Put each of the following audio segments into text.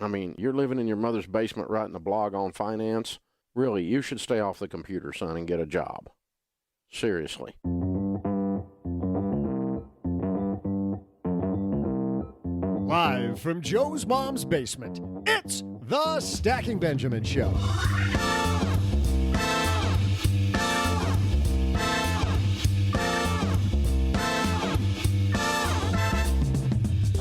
I mean, you're living in your mother's basement writing a blog on finance. Really, you should stay off the computer, son, and get a job. Seriously. Live from Joe's mom's basement, it's the Stacking Benjamin Show.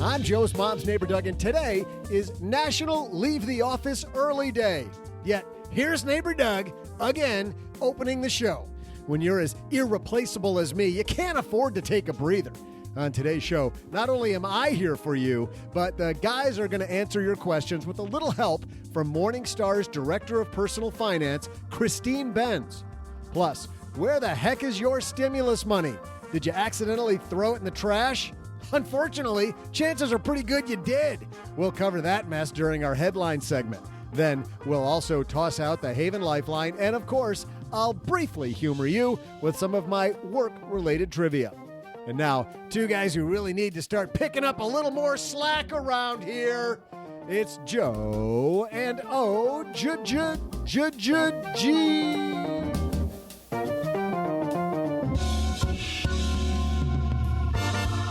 I'm Joe's mom's neighbor Doug, and today is National Leave the Office Early Day. Yet, here's neighbor Doug, again, opening the show. When you're as irreplaceable as me, you can't afford to take a breather. On today's show, not only am I here for you, but the guys are going to answer your questions with a little help from Morningstar's Director of Personal Finance, Christine Benz. Plus, where the heck is your stimulus money? Did you accidentally throw it in the trash? Unfortunately, chances are pretty good you did. We'll cover that mess during our headline segment. Then we'll also toss out the Haven Lifeline, and of course, I'll briefly humor you with some of my work-related trivia. And now, two guys who really need to start picking up a little more slack around here. It's Joe and O-G.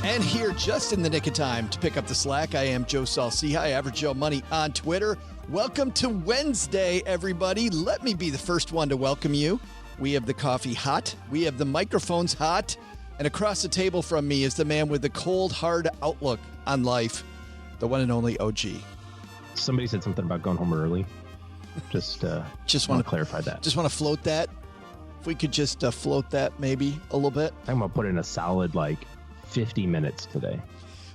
And here, just in the nick of time to pick up the slack, I am Joe Saul-Sehy, Average Joe Money on Twitter. Welcome to Wednesday, everybody. Let me be the first one to welcome you. We have the coffee hot. We have the microphones hot. And across the table from me is the man with the cold, hard outlook on life, the one and only OG. Somebody said something about going home early. Just want to clarify that. Just want to float that. If we could just float that maybe a little bit. I'm going to put in a solid, 50 minutes today.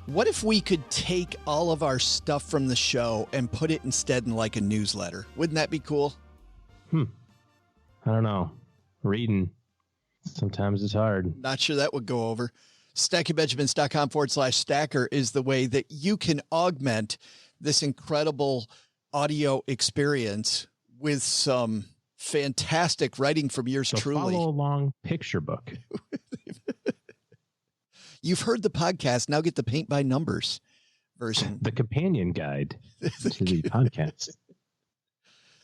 What if we could take all of our stuff from the show and put it instead in a newsletter? Wouldn't that be cool? I don't know. Reading. Sometimes it's hard. Not sure that would go over. StackingBenjamins.com/stacker is the way that you can augment this incredible audio experience with some fantastic writing from yours truly. Follow along picture book. You've heard the podcast. Now get the paint by numbers version. The companion guide to the podcast.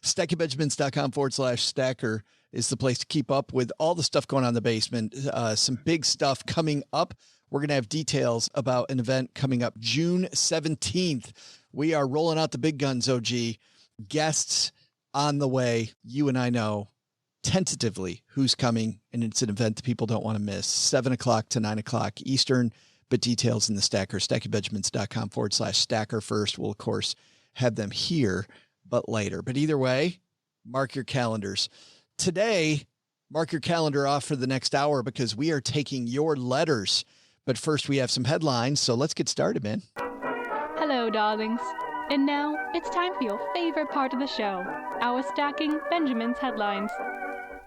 StackingBenjamins.com/stacker is the place to keep up with all the stuff going on in the basement. Some big stuff coming up. We're going to have details about an event coming up June 17th. We are rolling out the big guns, OG. Guests on the way. You and I know tentatively who's coming, and it's an event that people don't want to miss. 7 o'clock to 9 o'clock Eastern, but details in the Stacker. StackingBenjamins.com/stacker first. We'll, of course, have them here, but later. But either way, mark your calendars. Today, mark your calendar off for the next hour because we are taking your letters. But first, we have some headlines, so let's get started, man. Hello, darlings. And now, it's time for your favorite part of the show, our Stacking Benjamin's headlines.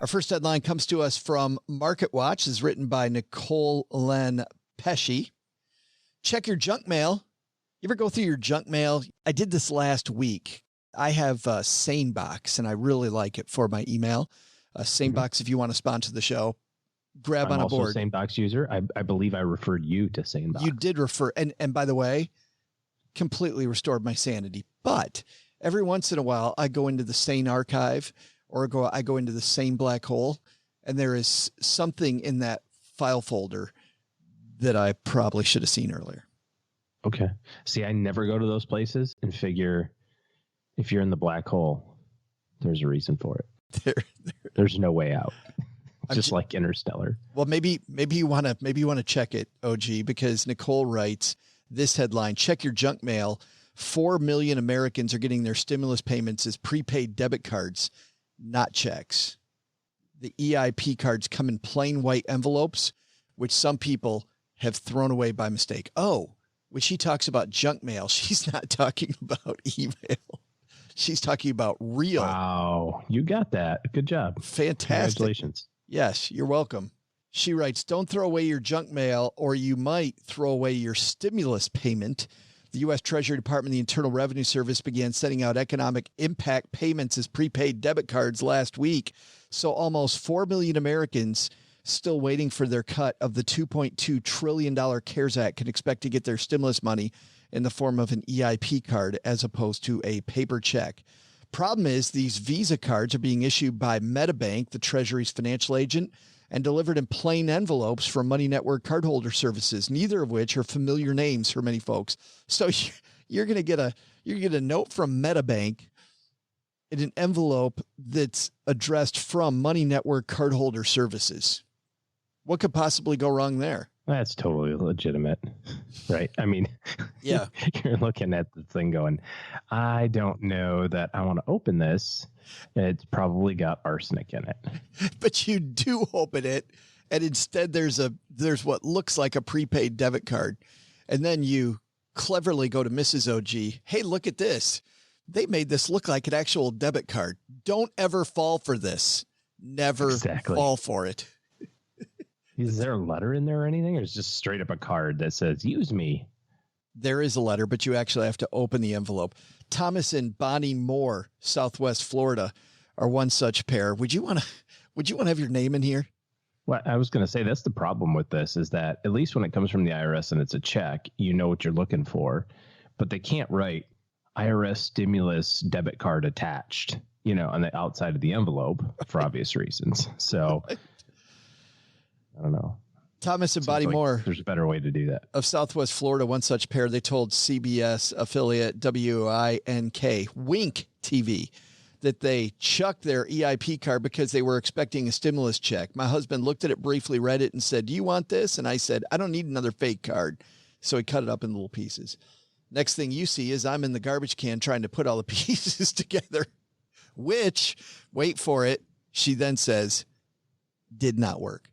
Our first headline comes to us from Market Watch. It's written by Nicole Len Pesci. Check your junk mail. You ever go through your junk mail? I did this last week. I have SaneBox, and I really like it for my email. SaneBox, if you want to sponsor the show, grab on a board. I'm also a SaneBox user. I believe I referred you to SaneBox. You did refer, and by the way, completely restored my sanity. But every once in a while, I go into the Sane archive or I go into the Sane black hole, and there is something in that file folder that I probably should have seen earlier. Okay. See, I never go to those places and figure if you're in the black hole, there's a reason for it. There's no way out. Just like Interstellar. Well, maybe you want to check it, OG, because Nicole writes this headline: check your junk mail. 4 million Americans are getting their stimulus payments as prepaid debit cards, not checks. The EIP cards come in plain white envelopes, which some people have thrown away by mistake. Oh, when she talks about junk mail, she's not talking about email. She's talking about real. Wow. You got that. Good job. Fantastic. Congratulations. Yes, you're welcome. She writes, don't throw away your junk mail or you might throw away your stimulus payment. The U.S. Treasury Department and the Internal Revenue Service began sending out economic impact payments as prepaid debit cards last week. So almost 4 million Americans still waiting for their cut of the $2.2 trillion CARES Act can expect to get their stimulus money in the form of an EIP card as opposed to a paper check. Problem is, these Visa cards are being issued by MetaBank, the Treasury's financial agent, and delivered in plain envelopes from Money Network cardholder services, neither of which are familiar names for many folks. So you're going to get a note from MetaBank in an envelope that's addressed from Money Network cardholder services. What could possibly go wrong there? That's totally legitimate, right? I mean, yeah, you're looking at the thing going, I don't know that I want to open this. It's probably got arsenic in it. But you do open it, and instead there's what looks like a prepaid debit card. And then you cleverly go to Mrs. OG. Hey, look at this. They made this look like an actual debit card. Don't ever fall for this. Never fall for it. Is there a letter in there or anything? Or is it just straight up a card that says, use me? There is a letter, but you actually have to open the envelope. Thomas and Bonnie Moore, Southwest Florida, are one such pair. Would you want to have your name in here? Well, I was going to say that's the problem with this is that at least when it comes from the IRS and it's a check, you know what you're looking for, but they can't write IRS stimulus debit card attached, on the outside of the envelope for obvious reasons. So I don't know. Thomas and Bonnie Moore. There's a better way to do that. Of Southwest Florida, one such pair, they told CBS affiliate Wink TV that they chucked their EIP card because they were expecting a stimulus check. My husband looked at it briefly, read it, and said, do you want this? And I said, I don't need another fake card. So he cut it up in little pieces. Next thing you see is I'm in the garbage can trying to put all the pieces together, which, wait for it, she then says, did not work.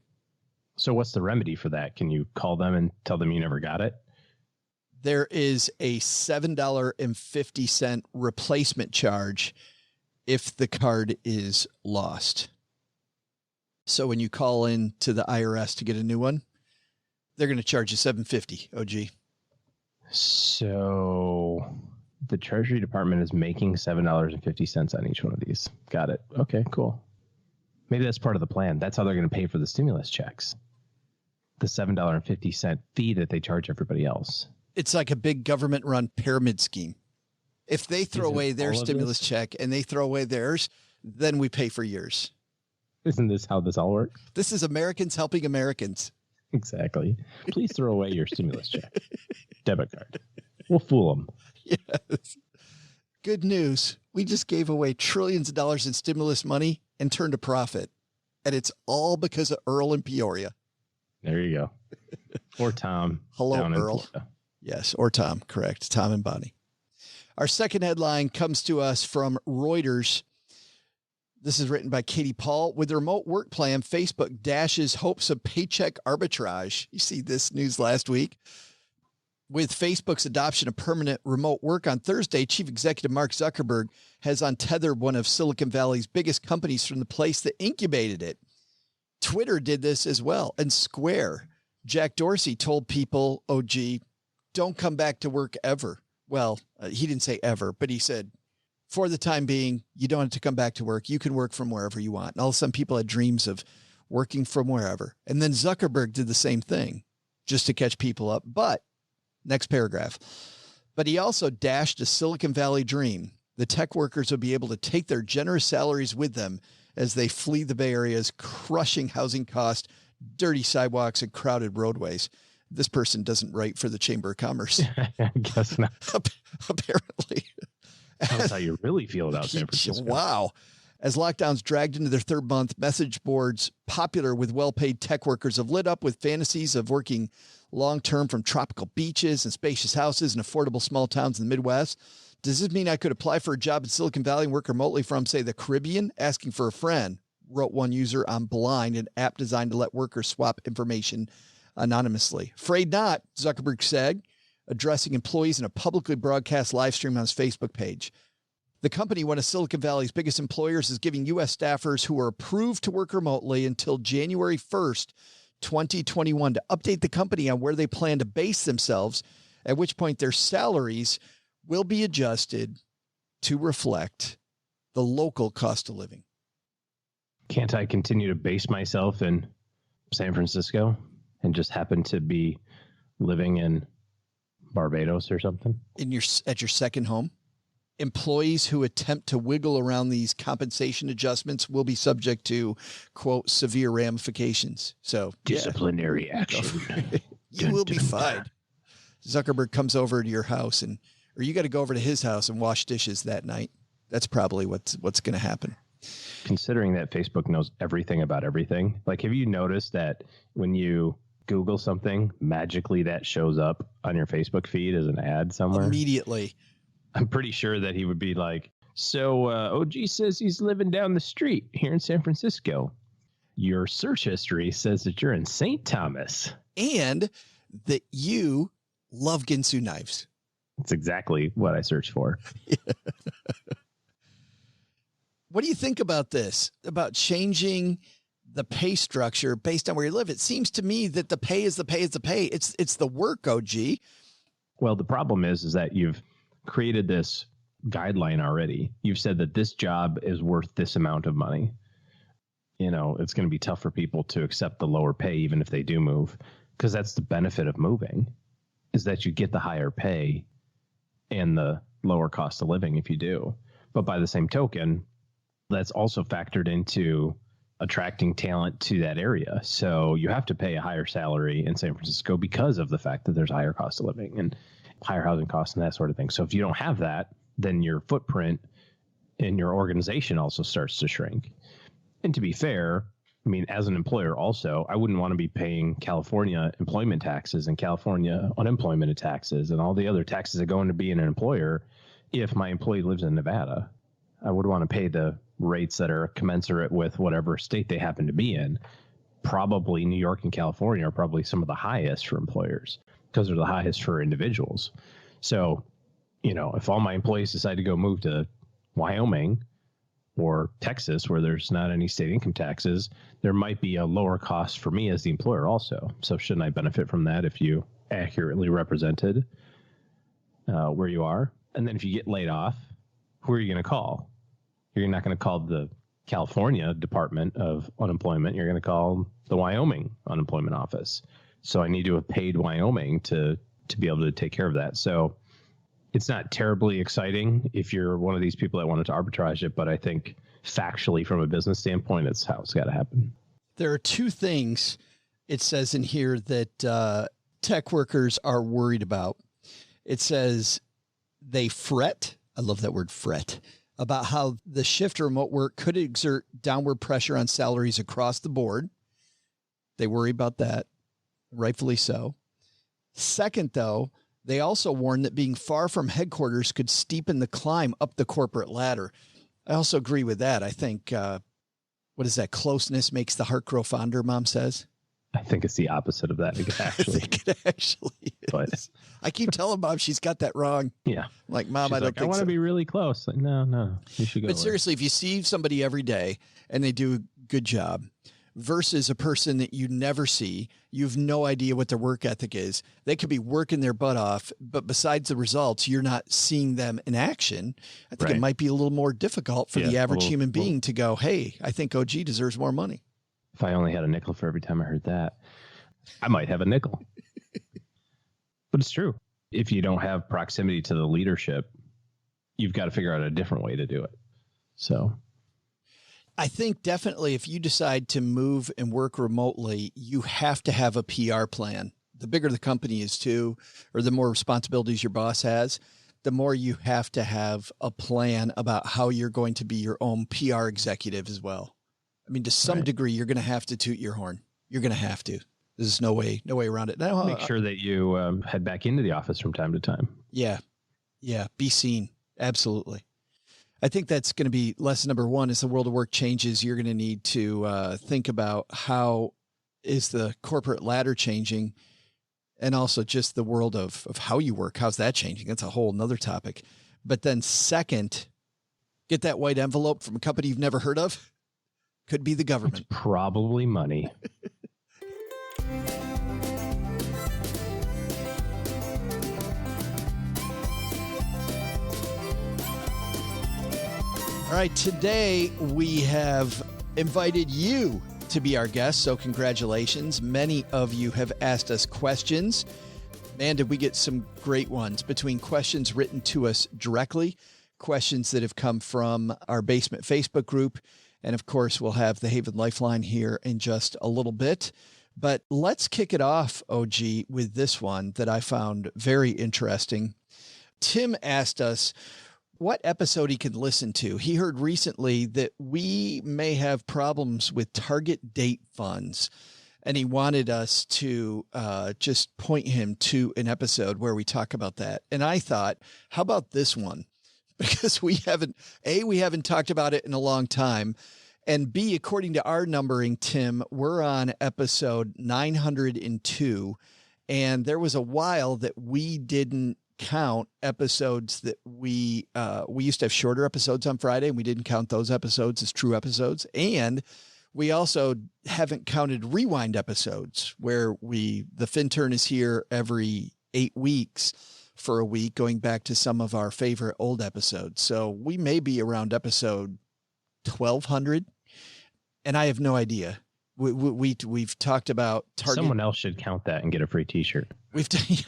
So what's the remedy for that? Can you call them and tell them you never got it? There is a $7.50 replacement charge if the card is lost. So when you call in to the IRS to get a new one, they're going to charge you $7.50, OG. So the Treasury Department is making $7.50 on each one of these. Got it. Okay, cool. Maybe that's part of the plan. That's how they're going to pay for the stimulus checks. The $7.50 fee that they charge everybody else. It's like a big government-run pyramid scheme. If they throw away their stimulus check and they throw away theirs, then we pay for yours. Isn't this how this all works? This is Americans helping Americans. Exactly. Please throw away your stimulus check. Debit card. We'll fool them. Yes. Good news. We just gave away trillions of dollars in stimulus money and turned a profit. And it's all because of Earl in Peoria. There you go. Or Tom. Hello, Earl. Yes, or Tom. Correct. Tom and Bonnie. Our second headline comes to us from Reuters. This is written by Katie Paul. With the remote work plan, Facebook dashes hopes of paycheck arbitrage. You see this news last week. With Facebook's adoption of permanent remote work on Thursday, Chief Executive Mark Zuckerberg has untethered one of Silicon Valley's biggest companies from the place that incubated it. Twitter did this as well. And Square. Jack Dorsey told people, OG, don't come back to work ever. Well, he didn't say ever, but he said, for the time being, you don't have to come back to work. You can work from wherever you want. And all of a sudden, people had dreams of working from wherever. And then Zuckerberg did the same thing just to catch people up. But next paragraph. But he also dashed a Silicon Valley dream. The tech workers will be able to take their generous salaries with them as they flee the Bay Area's crushing housing cost, dirty sidewalks, and crowded roadways. This person doesn't write for the Chamber of Commerce. I guess not. Apparently. That's how you really feel about San Francisco. Wow. As lockdowns dragged into their third month, message boards popular with well-paid tech workers have lit up with fantasies of working long-term from tropical beaches and spacious houses and affordable small towns in the Midwest. Does this mean I could apply for a job in Silicon Valley and work remotely from, say, the Caribbean? Asking for a friend, wrote one user on Blind, an app designed to let workers swap information anonymously. Afraid not, Zuckerberg said, addressing employees in a publicly broadcast live stream on his Facebook page. The company, one of Silicon Valley's biggest employers, is giving U.S. staffers who are approved to work remotely until January 1st, 2021, to update the company on where they plan to base themselves, at which point their salaries will be adjusted to reflect the local cost of living. Can't I continue to base myself in San Francisco and just happen to be living in Barbados or something. At your second home. Employees who attempt to wiggle around these compensation adjustments will be subject to, quote, severe ramifications. So disciplinary action. You will be fined. Zuckerberg comes over to your house or you got to go over to his house and wash dishes that night. That's probably what's going to happen. Considering that Facebook knows everything about everything, like, have you noticed that when you Google something, magically that shows up on your Facebook feed as an ad somewhere? Immediately. I'm pretty sure that he would be like, so OG says he's living down the street here in San Francisco. Your search history says that you're in St. Thomas. And that you love Ginsu knives. That's exactly what I searched for. What do you think about this? About changing the pay structure based on where you live? It seems to me that the pay is the pay is the pay. It's the work, OG. Well, the problem is that you've created this guideline already. You've said that this job is worth this amount of money. You know, it's going to be tough for people to accept the lower pay, even if they do move, because that's the benefit of moving, is that you get the higher pay and the lower cost of living if you do. But by the same token, that's also factored into attracting talent to that area. So you have to pay a higher salary in San Francisco because of the fact that there's a higher cost of living and higher housing costs and that sort of thing. So if you don't have that, then your footprint in your organization also starts to shrink. And to be fair, I mean, as an employer also, I wouldn't want to be paying California employment taxes and California unemployment taxes and all the other taxes that go into being an employer if my employee lives in Nevada. I would want to pay the rates that are commensurate with whatever state they happen to be in. Probably New York and California are probably some of the highest for employers because they're the highest for individuals. So, you know, if all my employees decide to go move to Wyoming or Texas, where there's not any state income taxes, there might be a lower cost for me as the employer also. So shouldn't I benefit from that if you accurately represented where you are? And then if you get laid off, who are you going to call? You're not going to call the California Department of Unemployment. You're going to call the Wyoming Unemployment Office. So I need to have paid Wyoming to be able to take care of that. So it's not terribly exciting if you're one of these people that wanted to arbitrage it, but I think factually from a business standpoint, it's how it's got to happen. There are two things it says in here that tech workers are worried about. It says they fret. I love that word fret, about how the shift to remote work could exert downward pressure on salaries across the board. They worry about that, rightfully so. Second, though, they also warn that being far from headquarters could steepen the climb up the corporate ladder. I also agree with that. I think, what is that? Closeness makes the heart grow fonder, Mom says. I think it's the opposite of that, actually. I think it actually is. But I keep telling Mom she's got that wrong. Yeah. Like, Mom, she's I don't like, think I want to be really close. Like, no, you should go. But away. seriously, if you see somebody every day and they do a good job versus a person that you never see, you have no idea what their work ethic is. They could be working their butt off, but besides the results, you're not seeing them in action. I think it might be a little more difficult for the average human being to go, hey, I think OG deserves more money. If I only had a nickel for every time I heard that, I might have a nickel. But it's true. If you don't have proximity to the leadership, you've got to figure out a different way to do it. So I think definitely if you decide to move and work remotely, you have to have a PR plan. The bigger the company is too, or the more responsibilities your boss has, the more you have to have a plan about how you're going to be your own PR executive as well. I mean, to some degree, you're going to have to toot your horn. You're going to have to. There's no way around it. Now, make sure that you head back into the office from time to time. Yeah. Be seen. Absolutely. I think that's going to be lesson number one. As the world of work changes, you're going to need to think about how is the corporate ladder changing, and also just the world of how you work. How's that changing? That's a whole nother topic. But then second, get that white envelope from a company you've never heard of. Could be the government. It's probably money. All right, today we have invited you to be our guest, so congratulations. Many of you have asked us questions. Man, did we get some great ones between questions written to us directly, questions that have come from our Basement Facebook group, and of course, we'll have the Haven Lifeline here in just a little bit. But let's kick it off, OG, with this one that I found very interesting. Tim asked us what episode he could listen to. He heard recently that we may have problems with target date funds, and he wanted us to just point him to an episode where we talk about that. And I thought, how about this one? Because we haven't talked about it in a long time. And B, according to our numbering, Tim, we're on episode 902. And there was a while that we didn't count episodes that we used to have shorter episodes on Friday, and we didn't count those episodes as true episodes. And we also haven't counted rewind episodes where the Fin Turn is here every 8 weeks for a week, going back to some of our favorite old episodes. So we may be around episode 1200, and I have no idea. We've talked about target. Someone else should count that and get a free T-shirt.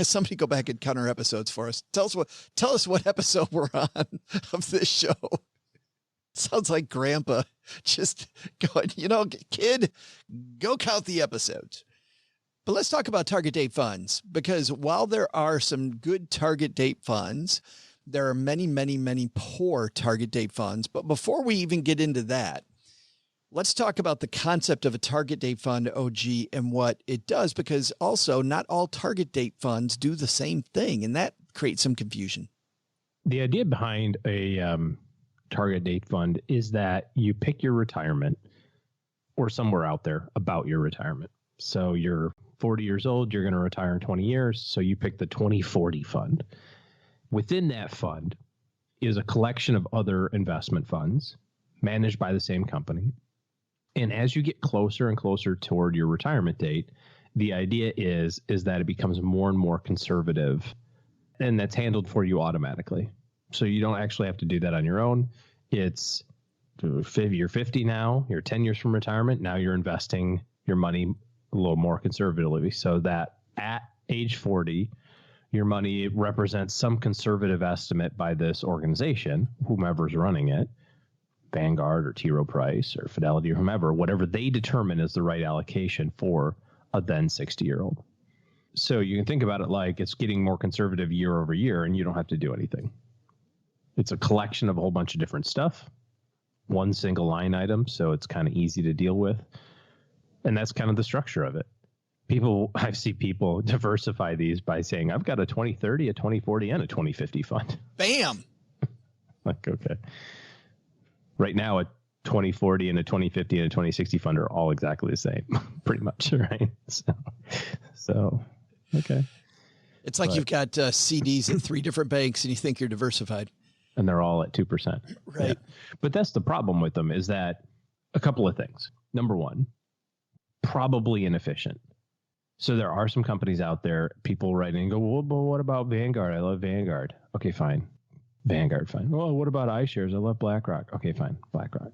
Somebody go back and count our episodes for us. Tell us what episode we're on of this show. Sounds like Grandpa just going, kid, go count the episodes. But let's talk about target date funds, because while there are some good target date funds, there are many, many, many poor target date funds. But before we even get into that, let's talk about the concept of a target date fund, OG, and what it does, because also not all target date funds do the same thing, and that creates some confusion. The idea behind a target date fund is that you pick your retirement or somewhere out there about your retirement. So you're 40 years old, you're going to retire in 20 years. So you pick the 2040 fund. Within that fund is a collection of other investment funds managed by the same company. And as you get closer and closer toward your retirement date, the idea is that it becomes more and more conservative, and that's handled for you automatically. So you don't actually have to do that on your own. It's you're 50 now, you're 10 years from retirement. Now you're investing your money a little more conservatively, so that at age 40, your money represents some conservative estimate by this organization, whomever's running it, Vanguard or T. Rowe Price or Fidelity or whomever, whatever they determine is the right allocation for a then 60-year-old. So you can think about it like it's getting more conservative year over year, and you don't have to do anything. It's a collection of a whole bunch of different stuff, one single line item, so it's kind of easy to deal with. And that's kind of the structure of it. I see people diversify these by saying, I've got a 2030, a 2040, and a 2050 fund. Bam! Like, okay. Right now, a 2040 and a 2050 and a 2060 fund are all exactly the same, pretty much, right? So okay. It's like you've got CDs at 3 different banks and you think you're diversified. And they're all at 2%. Right. Yeah. But that's the problem with them, is that a couple of things. Number one, probably inefficient. So there are some companies out there, people write in and go, well, but what about Vanguard? I love Vanguard. Okay, fine. Vanguard, fine. Well, what about iShares? I love BlackRock. Okay, fine. BlackRock.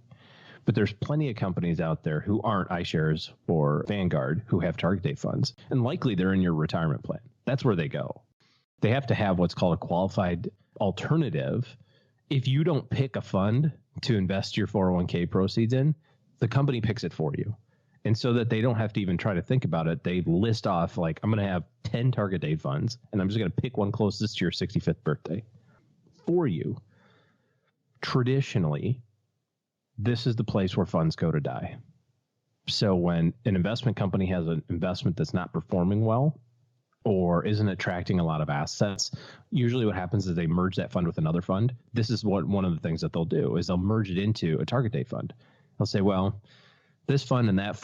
But there's plenty of companies out there who aren't iShares or Vanguard who have target date funds. And likely they're in your retirement plan. That's where they go. They have to have what's called a qualified alternative. If you don't pick a fund to invest your 401k proceeds in, the company picks it for you. And so that they don't have to even try to think about it, they list off, like, I'm going to have 10 target date funds, and I'm just going to pick one closest to your 65th birthday for you. Traditionally, this is the place where funds go to die. So when an investment company has an investment that's not performing well or isn't attracting a lot of assets, usually what happens is they merge that fund with another fund. This is one of the things that they'll do, is they'll merge it into a target date fund. They'll say, well, this fund and that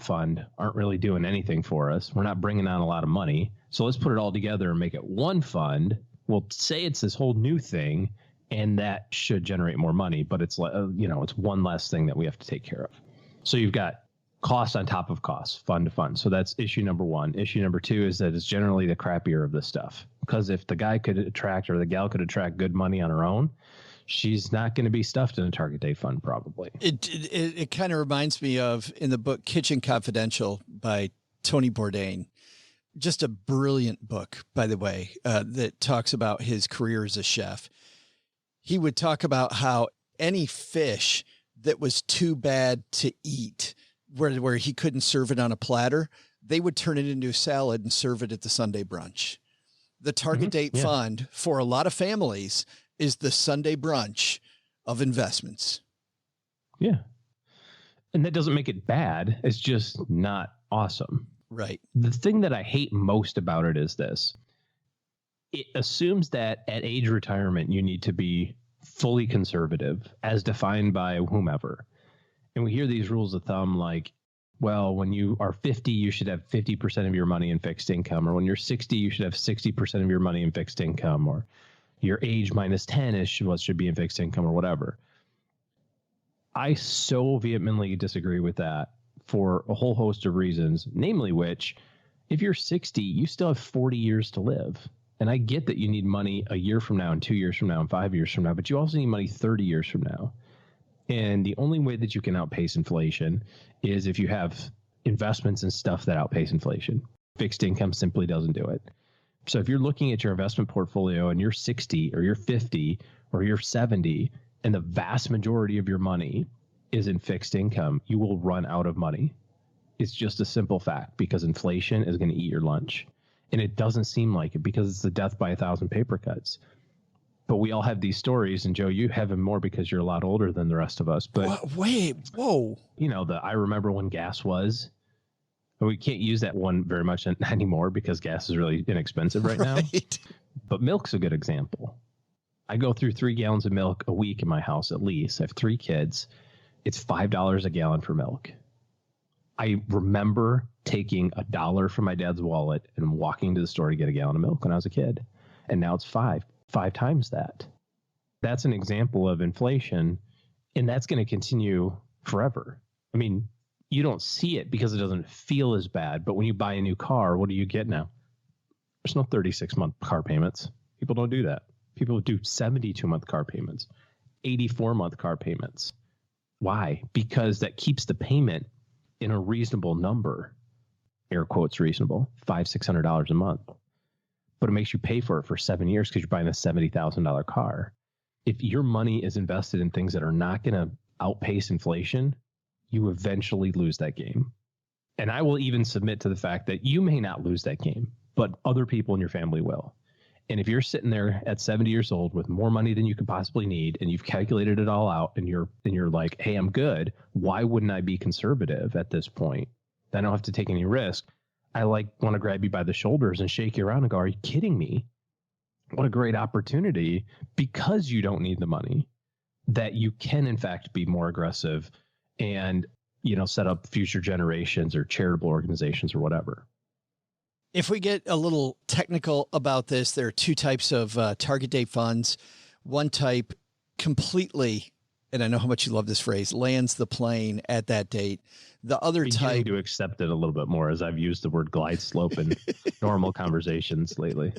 fund aren't really doing anything for us. We're not bringing on a lot of money. So let's put it all together and make it one fund. We'll say it's this whole new thing, and that should generate more money, but it's it's one less thing that we have to take care of. So you've got cost on top of cost, fund to fund. So that's issue number one. Issue number two is that it's generally the crappier of the stuff, because if the guy could attract or the gal could attract good money on her own, she's not going to be stuffed in a target date fund, probably. It kind of reminds me of, in the book Kitchen Confidential by Tony Bourdain, just a brilliant book, by the way, that talks about his career as a chef. He would talk about how any fish that was too bad to eat, where he couldn't serve it on a platter, they would turn it into a salad and serve it at the Sunday brunch. The target date fund for a lot of families is the Sunday brunch of investments. Yeah. And that doesn't make it bad. It's just not awesome. Right. The thing that I hate most about it is this. It assumes that at age retirement, you need to be fully conservative as defined by whomever. And we hear these rules of thumb like, well, when you are 50, you should have 50% of your money in fixed income, or when you're 60, you should have 60% of your money in fixed income, or your age minus 10 is what should be in fixed income, or whatever. I so vehemently disagree with that for a whole host of reasons, namely which, if you're 60, you still have 40 years to live. And I get that you need money a year from now and 2 years from now and 5 years from now, but you also need money 30 years from now. And the only way that you can outpace inflation is if you have investments and stuff that outpace inflation. Fixed income simply doesn't do it. So if you're looking at your investment portfolio and you're 60 or you're 50 or you're 70 and the vast majority of your money is in fixed income, you will run out of money. It's just a simple fact because inflation is going to eat your lunch. And it doesn't seem like it because it's the death by 1,000 paper cuts. But we all have these stories, and Joe, you have them more because you're a lot older than the rest of us. But whoa. You know, I remember when gas was. We can't use that one very much anymore because gas is really inexpensive right now. But milk's a good example. I go through 3 gallons of milk a week in my house at least. I have 3 kids. It's $5 a gallon for milk. I remember taking $1 from my dad's wallet and walking to the store to get a gallon of milk when I was a kid. And now it's five times that. That's an example of inflation, and that's going to continue forever. I mean, you don't see it because it doesn't feel as bad, but when you buy a new car, what do you get now? There's no 36-month car payments. People don't do that. People do 72-month car payments, 84-month car payments. Why? Because that keeps the payment in a reasonable number, air quotes reasonable, $500-$600 a month. But it makes you pay for it for 7 years because you're buying a $70,000 car. If your money is invested in things that are not going to outpace inflation, you eventually lose that game. And I will even submit to the fact that you may not lose that game, but other people in your family will. And if you're sitting there at 70 years old with more money than you could possibly need, and you've calculated it all out, and you're like, hey, I'm good. Why wouldn't I be conservative at this point? I don't have to take any risk. I want to grab you by the shoulders and shake you around and go, are you kidding me? What a great opportunity, because you don't need the money, that you can in fact be more aggressive and, set up future generations or charitable organizations or whatever. If we get a little technical about this, there are 2 types of target date funds. One type completely, and I know how much you love this phrase, lands the plane at that date. The other type to accept it a little bit more, as I've used the word glide slope in normal conversations lately.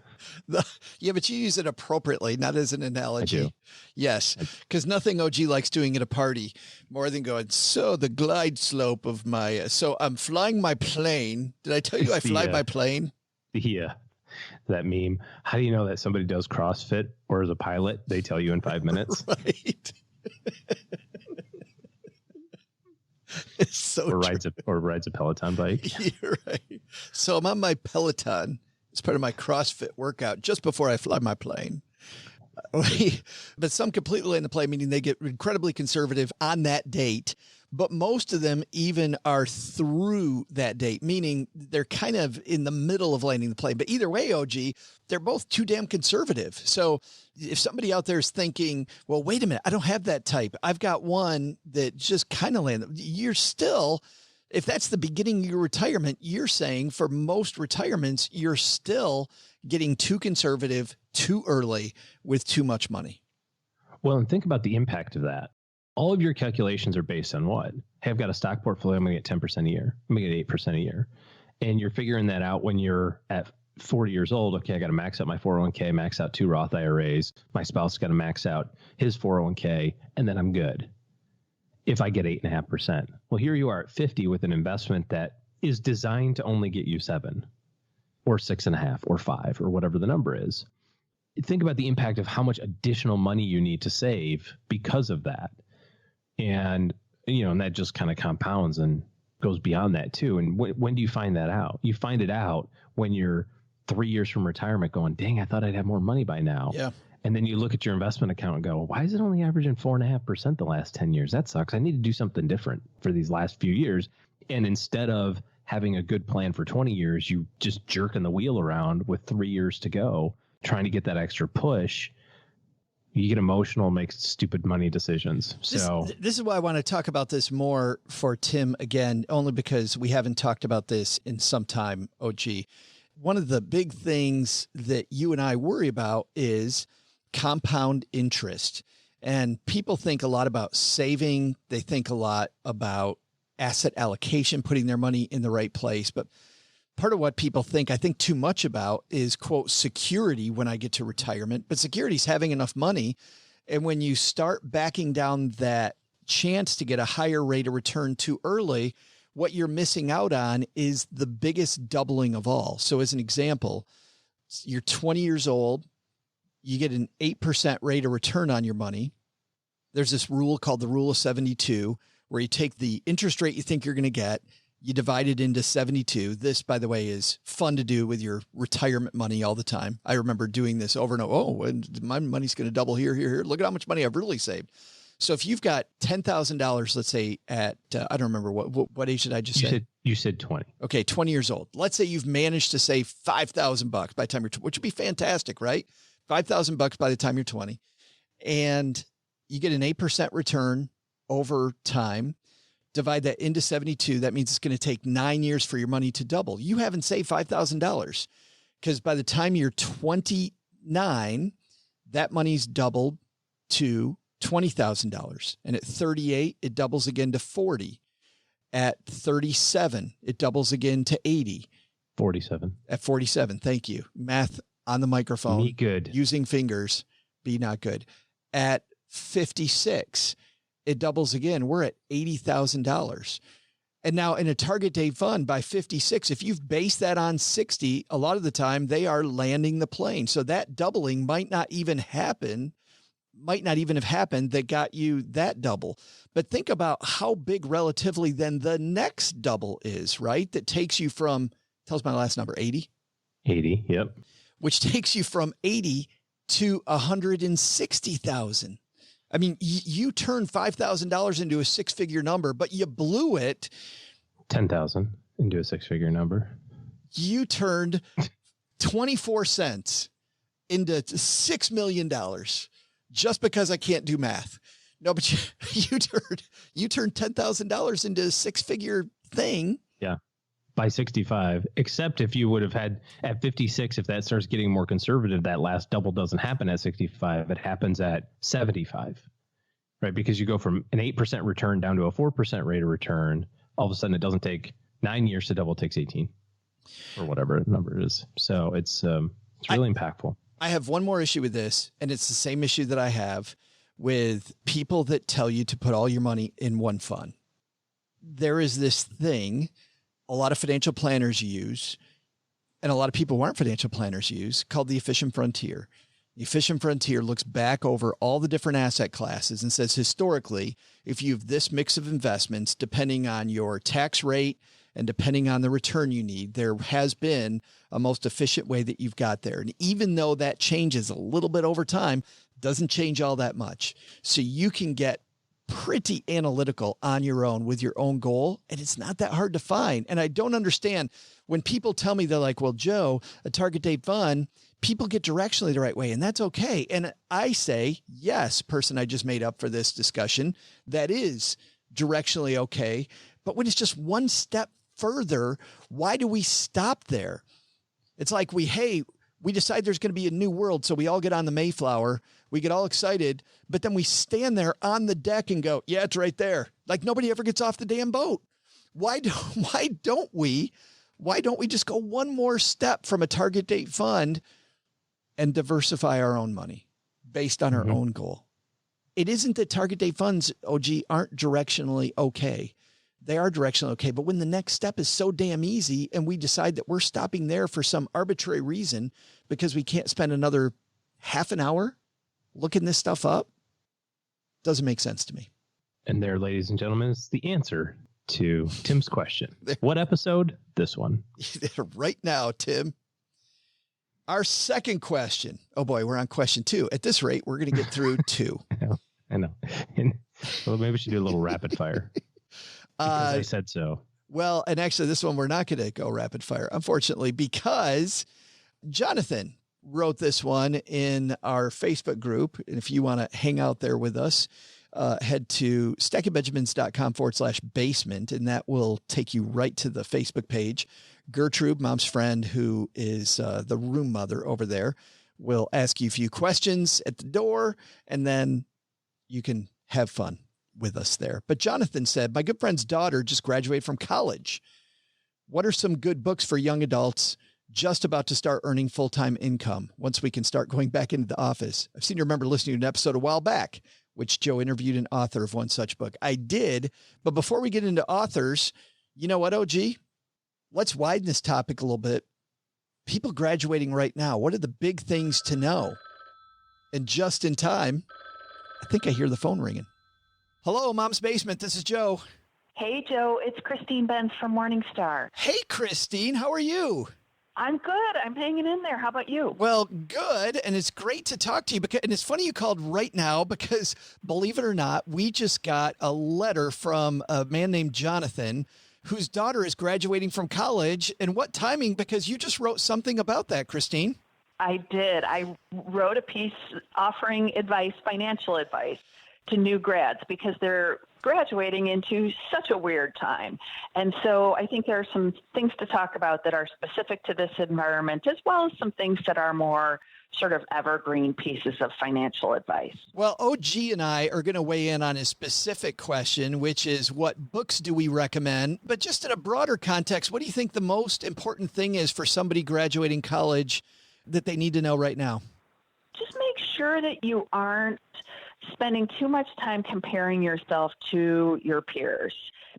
Yeah, but you use it appropriately, not as an analogy. I do. Yes, because nothing OG likes doing at a party more than going, so the glide slope of so I'm flying my plane. Did I tell you I fly my plane? Yeah, that meme. How do you know that somebody does CrossFit or is a pilot? They tell you in 5 minutes. Right. It's so or rides a Peloton bike. You're right. So I'm on my Peloton. It's part of my CrossFit workout just before I fly my plane. But some completely land the plane, meaning they get incredibly conservative on that date. But most of them even are through that date, meaning they're kind of in the middle of landing the plane. But either way, OG, they're both too damn conservative. So if somebody out there is thinking, well, wait a minute, I don't have that type. I've got one that just kind of landed. You're still, if that's the beginning of your retirement, you're saying for most retirements, you're still getting too conservative too early with too much money. Well, and think about the impact of that. All of your calculations are based on what? Hey, I've got a stock portfolio. I'm going to get 10% a year. I'm going to get 8% a year. And you're figuring that out when you're at 40 years old. Okay, I got to max out my 401k, max out 2 Roth IRAs. My spouse got to max out his 401k, and then I'm good. If I get 8.5%. Well, here you are at 50 with an investment that is designed to only get you 7. or 6.5 or 5 or whatever the number is. Think about the impact of how much additional money you need to save because of that. And, and that just kind of compounds and goes beyond that too. And when do you find that out? You find it out when you're 3 years from retirement going, dang, I thought I'd have more money by now. Yeah. And then you look at your investment account and go, why is it only averaging 4.5% the last 10 years? That sucks. I need to do something different for these last few years. And instead of having a good plan for 20 years, you just jerking the wheel around with 3 years to go, trying to get that extra push. You get emotional, make stupid money decisions. This is why I want to talk about this more for Tim again, only because we haven't talked about this in some time, OG. One of the big things that you and I worry about is compound interest. And people think a lot about saving. They think a lot about asset allocation, putting their money in the right place. But part of what people think, I think too much about is, quote, security when I get to retirement. But security is having enough money. And when you start backing down that chance to get a higher rate of return too early, what you're missing out on is the biggest doubling of all. So as an example, you're 20 years old, you get an 8% rate of return on your money. There's this rule called the rule of 72, where you take the interest rate you think you're going to get, you divide it into 72. This, by the way, is fun to do with your retirement money all the time. I remember doing this over and over. Oh, and my money's going to double here. Look at how much money I've really saved. So if you've got $10,000, let's say at, I don't remember what age did I just say? You said 20. Okay. 20 years old. Let's say you've managed to save $5,000 by the time you're, which would be fantastic, right? $5,000 by the time you're 20, and you get an 8% return over time. Divide that into 72. That means it's going to take 9 years for your money to double. You haven't saved $5,000 because by the time you're 29, that money's doubled to $20,000. And at 38, it doubles again to 40. At 37, it doubles again to 80. 47. At 47. Thank you. Math on the microphone. Me good. Using fingers. Be not good. At 56, it doubles again. We're at $80,000. And now in a target date fund by 56, if you've based that on 60, a lot of the time they are landing the plane. So that doubling might not even have happened that got you that double. But think about how big relatively then the next double is, right? That takes you from, tells my last number, 80? 80, yep. Which takes you from 80 to 160,000. I mean, you turned $5,000 into a six-figure number, but you blew it. 10,000 into a six-figure number. You turned 24 cents into $6 million just because I can't do math. No, but you turned $10,000 into a six-figure thing. Yeah. By 65, except if you would have had at 56, if that starts getting more conservative, that last double doesn't happen at 65. It happens at 75, right? Because you go from an 8% return down to a 4% rate of return. All of a sudden, it doesn't take 9 years to double, it takes 18 or whatever the number is. So it's really impactful. I have one more issue with this, and it's the same issue that I have with people that tell you to put all your money in one fund. There is this thing a lot of financial planners use, and a lot of people who aren't financial planners use, called the efficient frontier. The efficient frontier looks back over all the different asset classes and says, historically, if you have this mix of investments, depending on your tax rate and depending on the return you need, there has been a most efficient way that you've got there. And even though that changes a little bit over time, doesn't change all that much. So you can get pretty analytical on your own with your own goal. And it's not that hard to find. And I don't understand when people tell me, they're like, well, Joe, a target date fund, people get directionally the right way. And that's okay. And I say, yes, person I just made up for this discussion, that is directionally okay. But when it's just one step further, why do we stop there? It's like we decide there's going to be a new world. So we all get on the Mayflower. We get all excited, but then we stand there on the deck and go, yeah, it's right there. Like nobody ever gets off the damn boat. Why don't we just go one more step from a target date fund and diversify our own money based on our own goal? It isn't that target date funds, OG, aren't directionally okay. they are directionally okay. But when the next step is so damn easy and we decide that we're stopping there for some arbitrary reason because we can't spend another half an hour looking this stuff up, doesn't make sense to me. And there, ladies and gentlemen, is the answer to Tim's question. What episode? This one. Right now, Tim. Our second question. Oh boy, we're on question 2. At this rate, we're going to get through 2. I know. Well, maybe we should do a little rapid fire. Because I said so. Well, and actually this one, we're not going to go rapid fire, unfortunately, because Jonathan wrote this one in our Facebook group. And if you want to hang out there with us, head to stackingbenjamins.com/basement, and that will take you right to the Facebook page. Gertrude, Mom's friend, who is the room mother over there, will ask you a few questions at the door, and then you can have fun with us there. But Jonathan said, my good friend's daughter just graduated from college. What are some good books for young adults just about to start earning full-time income once we can start going back into the office? I've seen you remember listening to an episode a while back, which Joe interviewed an author of one such book. I did. But before we get into authors, you know what, OG? Let's widen this topic a little bit. People graduating right now, what are the big things to know? And just in time, I think I hear the phone ringing. Hello, Mom's Basement. This is Joe. Hey, Joe. It's Christine Benz from Morningstar. Hey, Christine. How are you? I'm good. I'm hanging in there. How about you? Well, good. And it's great to talk to you. And it's funny you called right now because, believe it or not, we just got a letter from a man named Jonathan whose daughter is graduating from college. And what timing? Because you just wrote something about that, Christine. I did. I wrote a piece offering advice, financial advice, to new grads because they're graduating into such a weird time. And so I think there are some things to talk about that are specific to this environment, as well as some things that are more sort of evergreen pieces of financial advice. Well, OG and I are going to weigh in on a specific question, which is what books do we recommend? But just in a broader context, what do you think the most important thing is for somebody graduating college that they need to know right now? Just make sure that you aren't spending too much time comparing yourself to your peers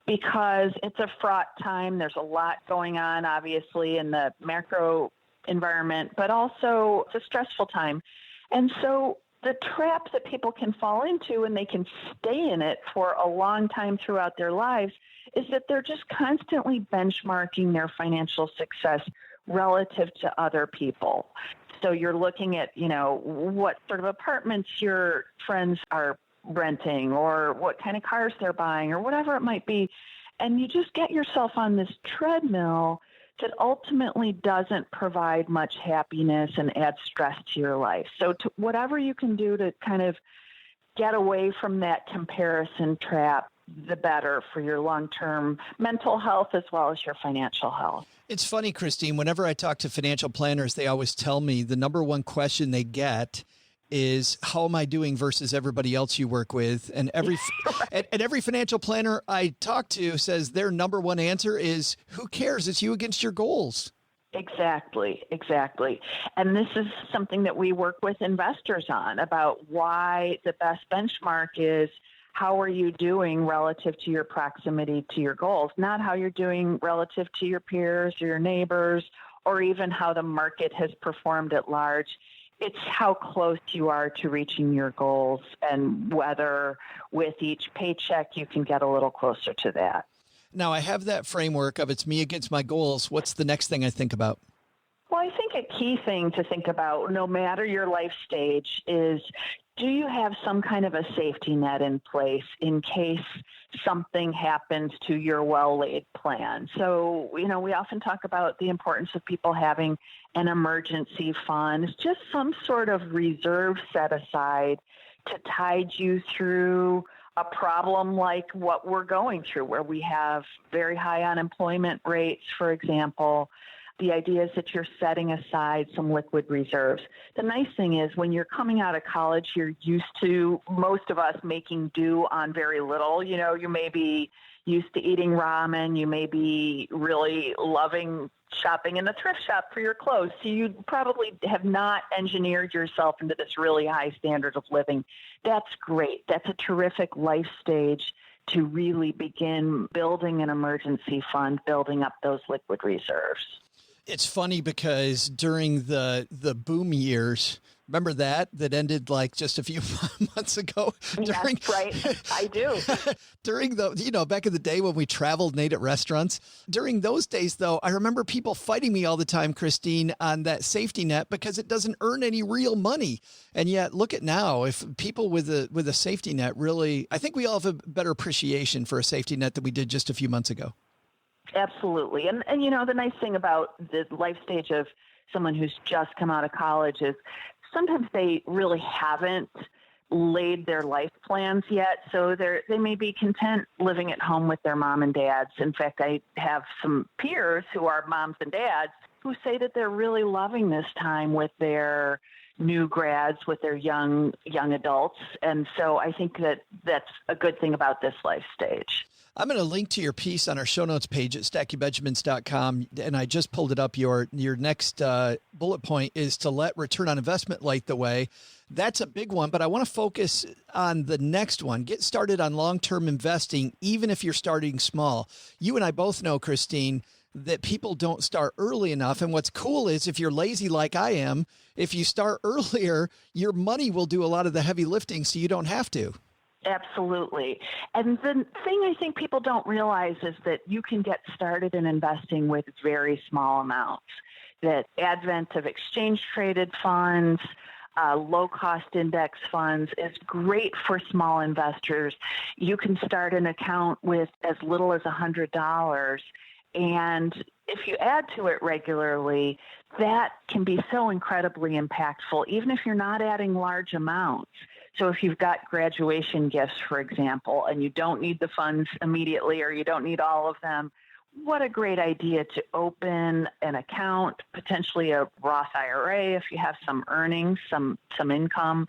because it's a fraught time. There's a lot going on, obviously, in the macro environment, but also it's a stressful time. And so the trap that people can fall into, and they can stay in it for a long time throughout their lives, is that they're just constantly benchmarking their financial success relative to other people. So you're looking at, what sort of apartments your friends are renting or what kind of cars they're buying or whatever it might be. And you just get yourself on this treadmill that ultimately doesn't provide much happiness and adds stress to your life. So whatever you can do to kind of get away from that comparison trap, the better for your long-term mental health as well as your financial health. It's funny, Christine, whenever I talk to financial planners, they always tell me the number one question they get is, how am I doing versus everybody else you work with? And every financial planner I talk to says their number one answer is, who cares? It's you against your goals. Exactly. And this is something that we work with investors on, about why the best benchmark is how are you doing relative to your proximity to your goals, not how you're doing relative to your peers or your neighbors, or even how the market has performed at large. It's how close you are to reaching your goals and whether with each paycheck you can get a little closer to that. Now, I have that framework of it's me against my goals. What's the next thing I think about? Well, I think a key thing to think about, no matter your life stage, is do you have some kind of a safety net in place in case something happens to your well-laid plan? So, we often talk about the importance of people having an emergency fund. It's just some sort of reserve set aside to tide you through a problem like what we're going through, where we have very high unemployment rates, for example. The idea is that you're setting aside some liquid reserves. The nice thing is when you're coming out of college, you're used to, most of us, making do on very little. You may be used to eating ramen. You may be really loving shopping in the thrift shop for your clothes. So you probably have not engineered yourself into this really high standard of living. That's great. That's a terrific life stage to really begin building an emergency fund, building up those liquid reserves. It's funny because during the boom years, remember that ended like just a few months ago? Yes, right. I do. During back in the day when we traveled and ate at restaurants, during those days, though, I remember people fighting me all the time, Christine, on that safety net because it doesn't earn any real money. And yet, look at now, if people with a safety net really, I think we all have a better appreciation for a safety net than we did just a few months ago. Absolutely. And the nice thing about the life stage of someone who's just come out of college is sometimes they really haven't laid their life plans yet. So they may be content living at home with their mom and dads. In fact, I have some peers who are moms and dads who say that they're really loving this time with their new grads, with their young adults. And so I think that that's a good thing about this life stage. I'm going to link to your piece on our show notes page at stackingbenjamins.com, and I just pulled it up. Your next bullet point is to let return on investment light the way. That's a big one, but I want to focus on the next one. Get started on long-term investing, even if you're starting small. You and I both know, Christine, that people don't start early enough. And what's cool is if you're lazy like I am, if you start earlier, your money will do a lot of the heavy lifting so you don't have to. Absolutely. And the thing I think people don't realize is that you can get started in investing with very small amounts. That advent of exchange-traded funds, low-cost index funds is great for small investors. You can start an account with as little as $100. And if you add to it regularly, that can be so incredibly impactful, even if you're not adding large amounts. So if you've got graduation gifts, for example, and you don't need the funds immediately or you don't need all of them, what a great idea to open an account, potentially a Roth IRA if you have some earnings, some income,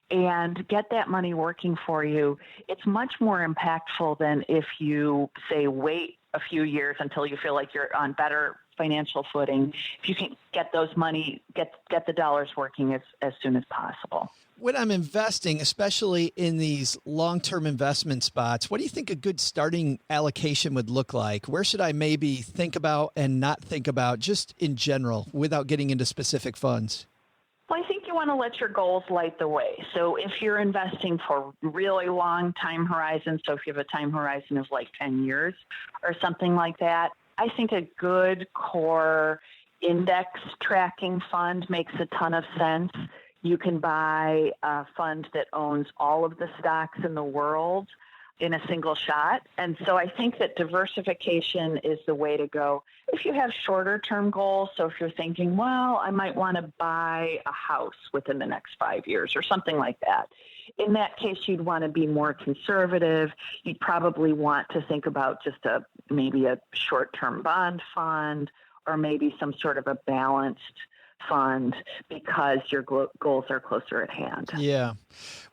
and get that money working for you. It's much more impactful than if you, say, wait a few years until you feel like you're on better financial footing. If you can get those money, get the dollars working as soon as possible. When I'm investing, especially in these long-term investment spots, what do you think a good starting allocation would look like? Where should I maybe think about and not think about, just in general, without getting into specific funds? Well, I think you want to let your goals light the way. So if you're investing for really long time horizons, so if you have a time horizon of like 10 years or something like that, I think a good core index tracking fund makes a ton of sense. You can buy a fund that owns all of the stocks in the world in a single shot. And so I think that diversification is the way to go. If you have shorter term goals, so if you're thinking, well, I might want to buy a house within the next 5 years or something like that. In that case, you'd want to be more conservative. You'd probably want to think about just maybe a short-term bond fund or maybe some sort of a balanced fund because your goals are closer at hand. Yeah.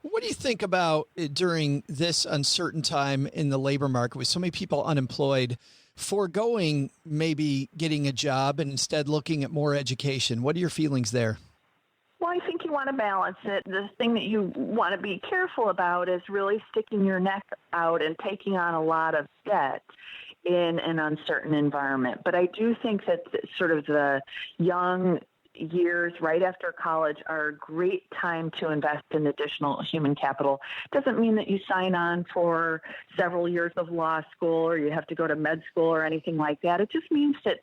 What do you think about during this uncertain time in the labor market with so many people unemployed, foregoing maybe getting a job and instead looking at more education? What are your feelings there? Well, I think you want to balance it. The thing that you want to be careful about is really sticking your neck out and taking on a lot of debt in an uncertain environment. But I do think that sort of the young years right after college are a great time to invest in additional human capital. Doesn't mean that you sign on for several years of law school or you have to go to med school or anything like that. It just means that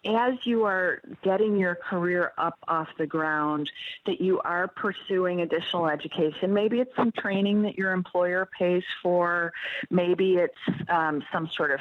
as you are getting your career up off the ground, that you are pursuing additional education. Maybe it's some training that your employer pays for. Maybe it's some sort of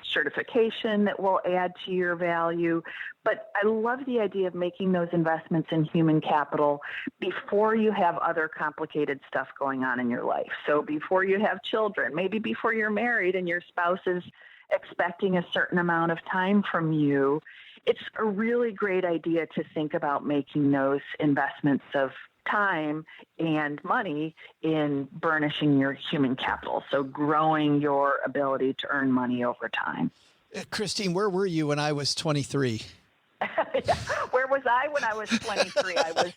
certification that will add to your value. But I love the idea of making those investments in human capital before you have other complicated stuff going on in your life. So before you have children, maybe before you're married and your spouse is expecting a certain amount of time from you, it's a really great idea to think about making those investments of time and money in burnishing your human capital. So growing your ability to earn money over time. Christine, where were you when I was 23? Yeah. Where was I when I was 23? I was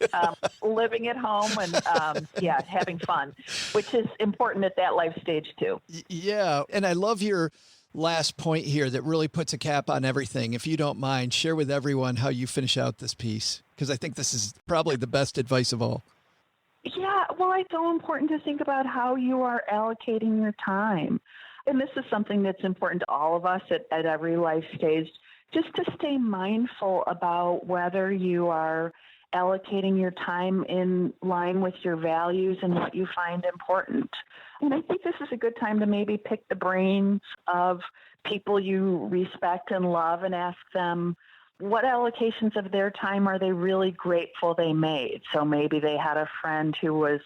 living at home and, having fun, which is important at that life stage too. Yeah. And I love your last point here that really puts a cap on everything. If you don't mind, share with everyone how you finish out this piece, because I think this is probably the best advice of all. Yeah, well, it's so important to think about how you are allocating your time. And this is something that's important to all of us at every life stage, just to stay mindful about whether you are allocating your time in line with your values and what you find important. And I think this is a good time to maybe pick the brains of people you respect and love and ask them, what allocations of their time are they really grateful they made? So maybe they had a friend who was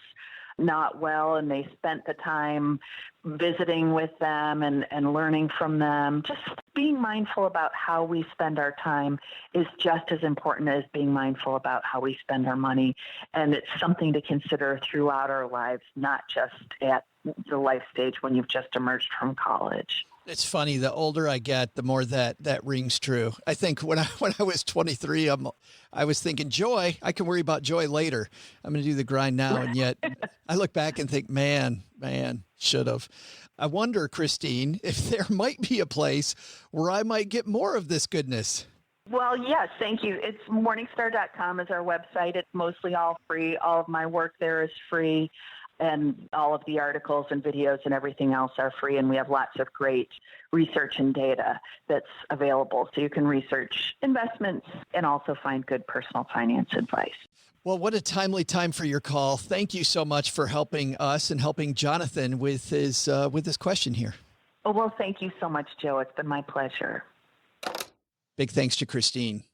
not well and they spent the time visiting with them and learning from them. Just being mindful about how we spend our time is just as important as being mindful about how we spend our money. And it's something to consider throughout our lives, not just at the life stage when you've just emerged from college. It's funny. The older I get, the more that rings true. I think when I was 23, I was thinking joy. I can worry about joy later. I'm going to do the grind now. And yet I look back and think, man, should have. I wonder, Christine, if there might be a place where I might get more of this goodness. Well, yes, thank you. It's Morningstar.com is our website. It's mostly all free. All of my work there is free. And all of the articles and videos and everything else are free. And we have lots of great research and data that's available. So you can research investments and also find good personal finance advice. Well, what a timely time for your call. Thank you so much for helping us and helping Jonathan with his question here. Oh, well, thank you so much, Joe. It's been my pleasure. Big thanks to Christine.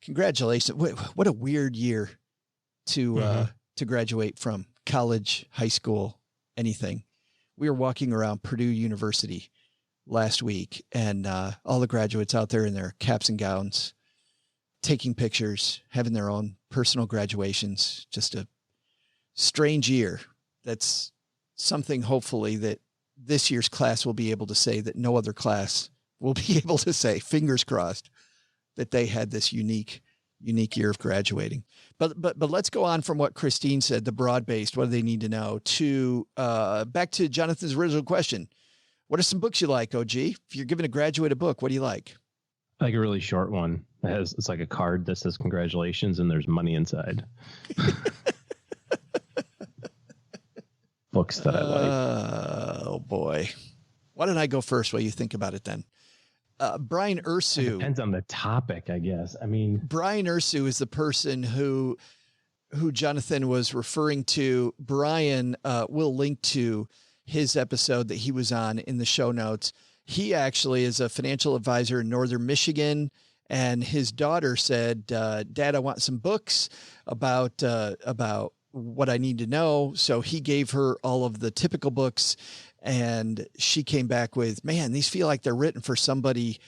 Congratulations. What a weird year to graduate from. College, high school, anything. We were walking around Purdue University last week, and all the graduates out there in their caps and gowns, taking pictures, having their own personal graduations. Just a strange year. That's something, hopefully, that this year's class will be able to say that no other class will be able to say, fingers crossed, that they had this unique year of graduating. But let's go on from what Christine said, the broad-based, what do they need to know, to back to Jonathan's original question. What are some books you like, OG? If you're giving a graduate a book, what do you like? I like a really short one. It's like a card that says congratulations and there's money inside. Books that I like. Oh boy. Why don't I go first while you think about it then? Brian Ursu. It depends on the topic, I guess. I mean, Brian Ursu is the person who Jonathan was referring to. Brian will link to his episode that he was on in the show notes. He actually is a financial advisor in Northern Michigan, and his daughter said, Dad, I want some books about what I need to know. So he gave her all of the typical books. And she came back with, man, these feel like they're written for somebody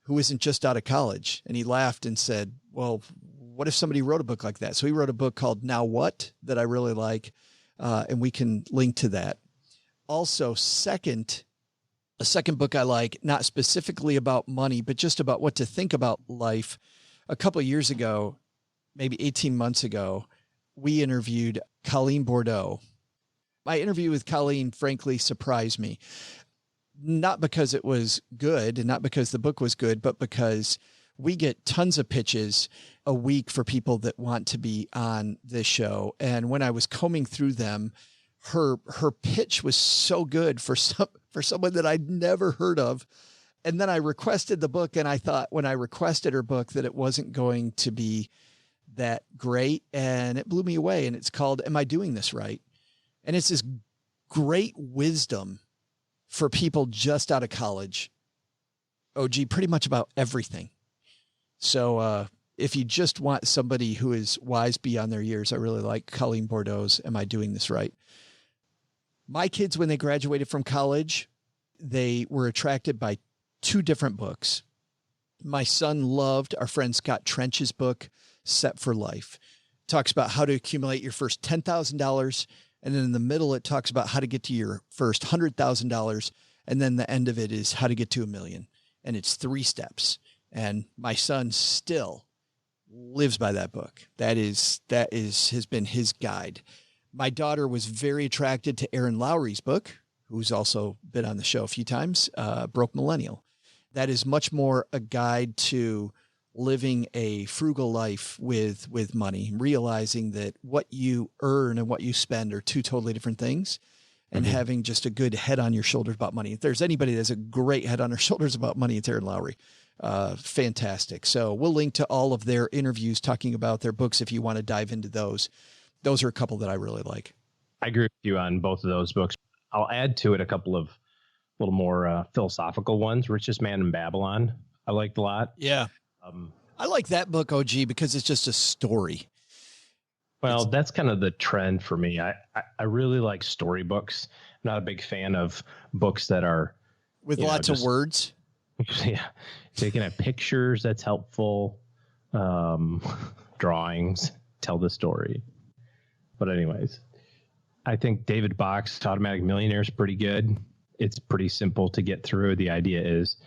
who isn't just out of college. And he laughed and said, well, what if somebody wrote a book like that? So he wrote a book called Now What that I really like. And we can link to that. Also, a second book I like, not specifically about money, but just about what to think about life. A couple of years ago, maybe 18 months ago, we interviewed Colleen Bordeaux. My interview with Colleen, frankly, surprised me, not because it was good and not because the book was good, but because we get tons of pitches a week for people that want to be on this show. And when I was combing through them, her pitch was so good for someone that I'd never heard of. And then I requested the book, and I thought when I requested her book that it wasn't going to be that great, and it blew me away. And it's called Am I Doing This Right? And it's this great wisdom for people just out of college. OG, pretty much about everything. So if you just want somebody who is wise beyond their years, I really like Colleen Bordeaux's Am I Doing This Right? My kids, when they graduated from college, they were attracted by two different books. My son loved our friend Scott Trench's book, Set for Life. It talks about how to accumulate your first $10,000. And then in the middle, it talks about how to get to your first $100,000. And then the end of it is how to get to $1 million. And it's 3 steps. And my son still lives by that book. That has been his guide. My daughter was very attracted to Aaron Lowry's book, who's also been on the show a few times, Broke Millennial. That is much more a guide to living a frugal life with money, realizing that what you earn and what you spend are two totally different things, and having just a good head on your shoulders about money. If there's anybody that has a great head on their shoulders about money, it's Aaron Lowry. Fantastic. So we'll link to all of their interviews talking about their books if you want to dive into those. Those are a couple that I really like. I agree with you on both of those books. I'll add to it a couple of little more philosophical ones. Richest Man in Babylon, I liked a lot. Yeah. I like that book, OG, because it's just a story. Well, that's kind of the trend for me. I really like storybooks. I'm not a big fan of books that are with lots of words. Yeah. So you can have pictures, that's helpful. Drawings, tell the story. But anyways, I think David Bach's Automatic Millionaire is pretty good. It's pretty simple to get through. The idea is,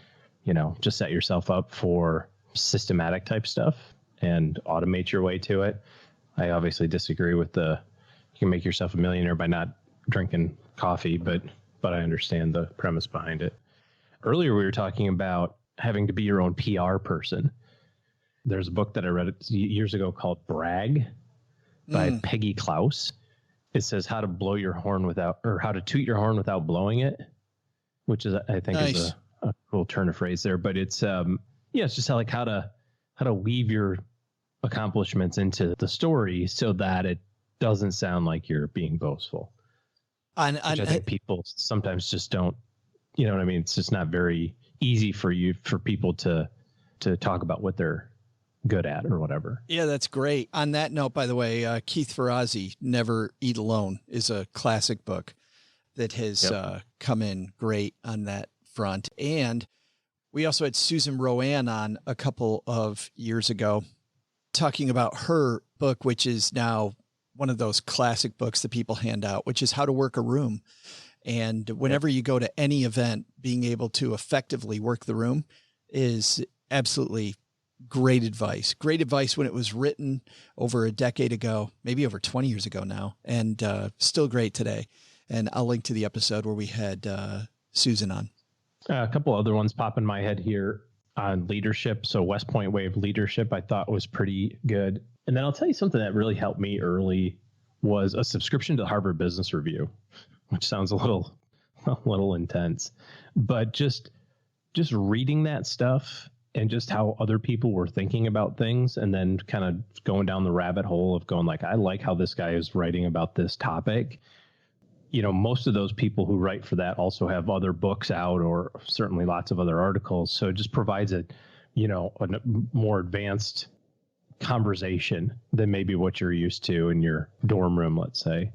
just set yourself up for systematic type stuff and automate your way to it. I obviously disagree with you can make yourself a millionaire by not drinking coffee, but I understand the premise behind it. Earlier, we were talking about having to be your own PR person. There's a book that I read years ago called Brag by Peggy Klaus. It says how to blow your horn how to toot your horn without blowing it, which is, I think, nice. Is a cool turn of phrase there. But it's, it's just how to weave your accomplishments into the story so that it doesn't sound like you're being boastful. Which I think people sometimes just don't, you know what I mean? It's just not very easy for people to talk about what they're good at or whatever. Yeah, that's great. On that note, by the way, Keith Ferrazzi, Never Eat Alone, is a classic book that has come in great on that front. And we also had Susan Rowan on a couple of years ago talking about her book, which is now one of those classic books that people hand out, which is How to Work a Room. And whenever you go to any event, being able to effectively work the room is absolutely great advice. Great advice when it was written over a decade ago, maybe over 20 years ago now, and still great today. And I'll link to the episode where we had Susan on. A couple other ones pop in my head here on leadership. So West Point Way of Leadership, I thought was pretty good. And then I'll tell you something that really helped me early was a subscription to Harvard Business Review, which sounds a little intense, but just reading that stuff and just how other people were thinking about things, and then kind of going down the rabbit hole of going like, I like how this guy is writing about this topic. Most of those people who write for that also have other books out, or certainly lots of other articles. So it just provides a more advanced conversation than maybe what you're used to in your dorm room, let's say.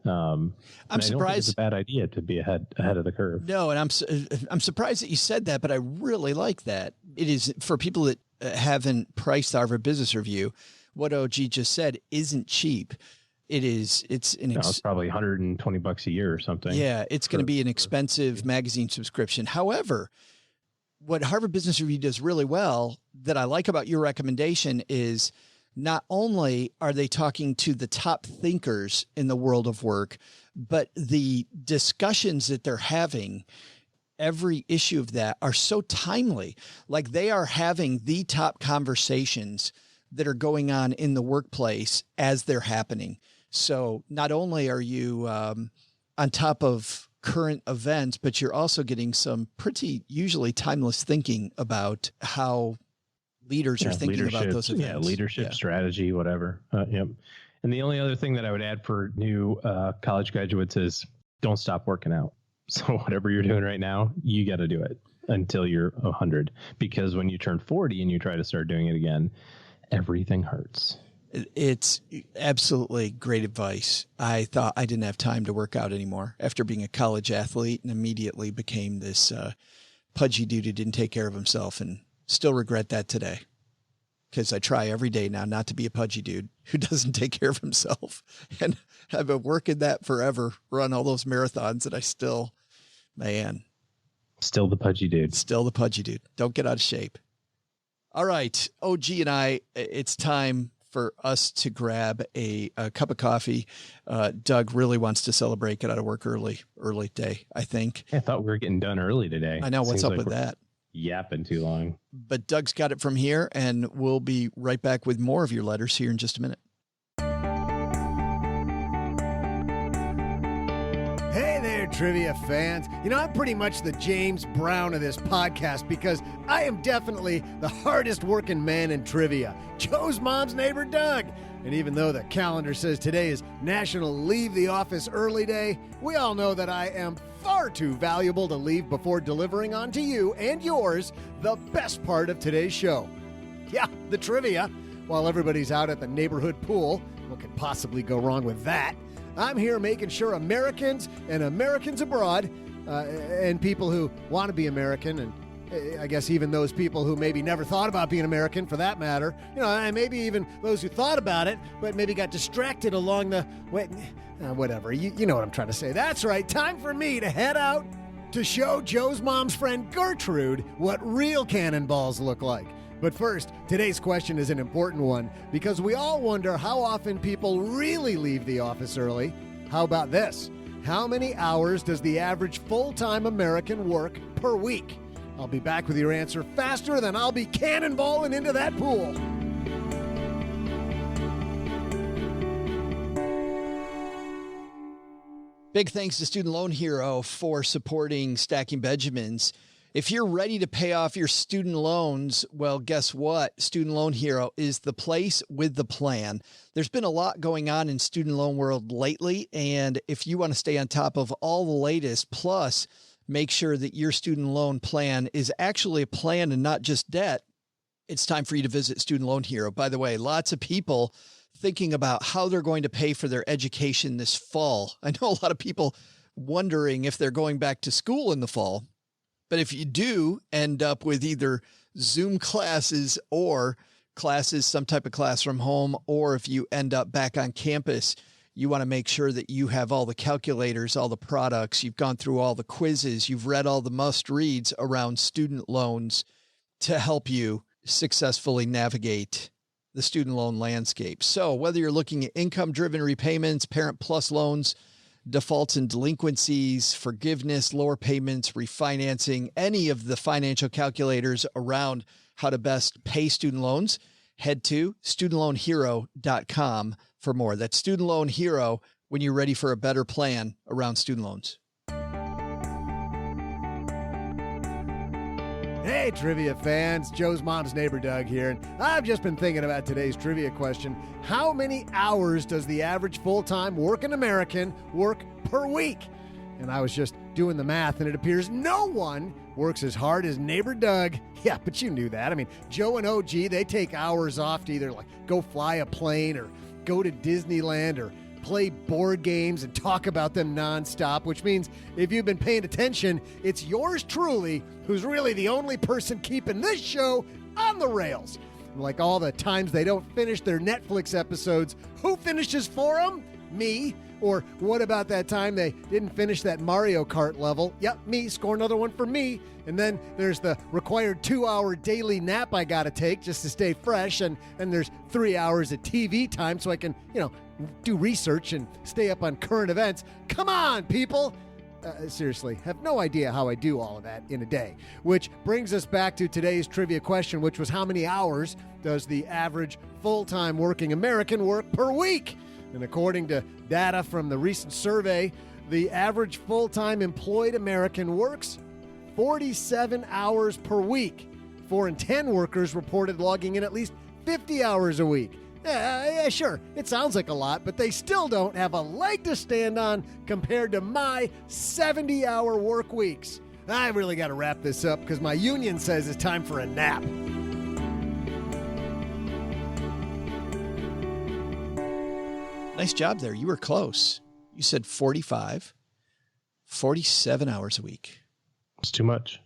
I'm surprised. I don't think it's a bad idea to be ahead of the curve. No, and I'm surprised that you said that, but I really like that. It is for people that haven't priced Harvard Business Review. What OG just said isn't cheap. It's probably $120 a year or something. Yeah, it's going to be an expensive magazine subscription. However, what Harvard Business Review does really well that I like about your recommendation is not only are they talking to the top thinkers in the world of work, but the discussions that they're having, every issue of that, are so timely. Like they are having the top conversations that are going on in the workplace as they're happening. So not only are you on top of current events, but you're also getting some pretty usually timeless thinking about how leaders are thinking about those events. Yeah, leadership, strategy, whatever. Yep. And the only other thing that I would add for new college graduates is don't stop working out. So whatever you're doing right now, you got to do it until you're 100. Because when you turn 40 and you try to start doing it again, everything hurts. It's absolutely great advice. I thought I didn't have time to work out anymore after being a college athlete, and immediately became this pudgy dude who didn't take care of himself, and still regret that today, because I try every day now not to be a pudgy dude who doesn't take care of himself. And I've been working that forever, run all those marathons, and I still the pudgy dude. Still the pudgy dude. Don't get out of shape. All right, OG and I, it's time for us to grab a cup of coffee. Doug really wants to celebrate, get out of work early day, I think. I thought we were getting done early today. I know. What's up with that? Yapping too long. But Doug's got it from here, and we'll be right back with more of your letters here in just a minute. Hey there, trivia fans. You know, I'm pretty much the James Brown of this podcast because I am definitely the hardest working man in trivia. Joe's mom's neighbor, Doug. And even though the calendar says today is National Leave the Office Early Day, we all know that I am far too valuable to leave before delivering on to you and yours the best part of today's show. Yeah, the trivia. While everybody's out at the neighborhood pool, what could possibly go wrong with that? I'm here making sure Americans and Americans abroad and people who want to be American, and I guess even those people who maybe never thought about being American for that matter, you know, and maybe even those who thought about it but maybe got distracted along the way. Whatever. You know what I'm trying to say. That's right. Time for me to head out to show Joe's mom's friend Gertrude what real cannonballs look like. But first, today's question is an important one because we all wonder how often people really leave the office early. How about this? How many hours does the average full-time American work per week? I'll be back with your answer faster than I'll be cannonballing into that pool. Big thanks to Student Loan Hero for supporting Stacking Benjamins. If you're ready to pay off your student loans, well, guess what? Student Loan Hero is the place with the plan. There's been a lot going on in student loan world lately, and if you want to stay on top of all the latest, plus make sure that your student loan plan is actually a plan and not just debt, it's time for you to visit Student Loan Hero. By the way, lots of people thinking about how they're going to pay for their education this fall. I know a lot of people wondering if they're going back to school in the fall. But if you do end up with either Zoom classes or classes, some type of class from home, or if you end up back on campus, you want to make sure that you have all the calculators, all the products, you've gone through all the quizzes, you've read all the must reads around student loans to help you successfully navigate the student loan landscape. So whether you're looking at income-driven repayments, Parent Plus loans, defaults and delinquencies, forgiveness, lower payments, refinancing, any of the financial calculators around how to best pay student loans, head to studentloanhero.com for more. That's Student Loan Hero when you're ready for a better plan around student loans. Hey, trivia fans. Joe's mom's neighbor, Doug, here. And I've just been thinking about today's trivia question. How many hours does the average full-time working American work per week? And I was just doing the math, and it appears no one works as hard as neighbor Doug. Yeah, but you knew that. I mean, Joe and OG, they take hours off to either like go fly a plane or go to Disneyland or play board games and talk about them nonstop, which means if you've been paying attention, it's yours truly who's really the only person keeping this show on the rails. Like all the times they don't finish their Netflix episodes, who finishes for them? Me. Or what about that time they didn't finish that Mario Kart level? Yep, me, score another one for me. And then there's the required 2-hour daily nap I got to take just to stay fresh. And there's 3 hours of TV time so I can, do research and stay up on current events. Come on, people. Seriously, have no idea how I do all of that in a day. Which brings us back to today's trivia question, which was how many hours does the average full-time working American work per week? And according to data from the recent survey, the average full-time employed American works 47 hours per week. 4 in 10 workers reported logging in at least 50 hours a week. Yeah, sure, it sounds like a lot, but they still don't have a leg to stand on compared to my 70-hour work weeks. I really got to wrap this up because my union says it's time for a nap. Nice job there. You were close. You said 45, 47 hours a week. It's too much.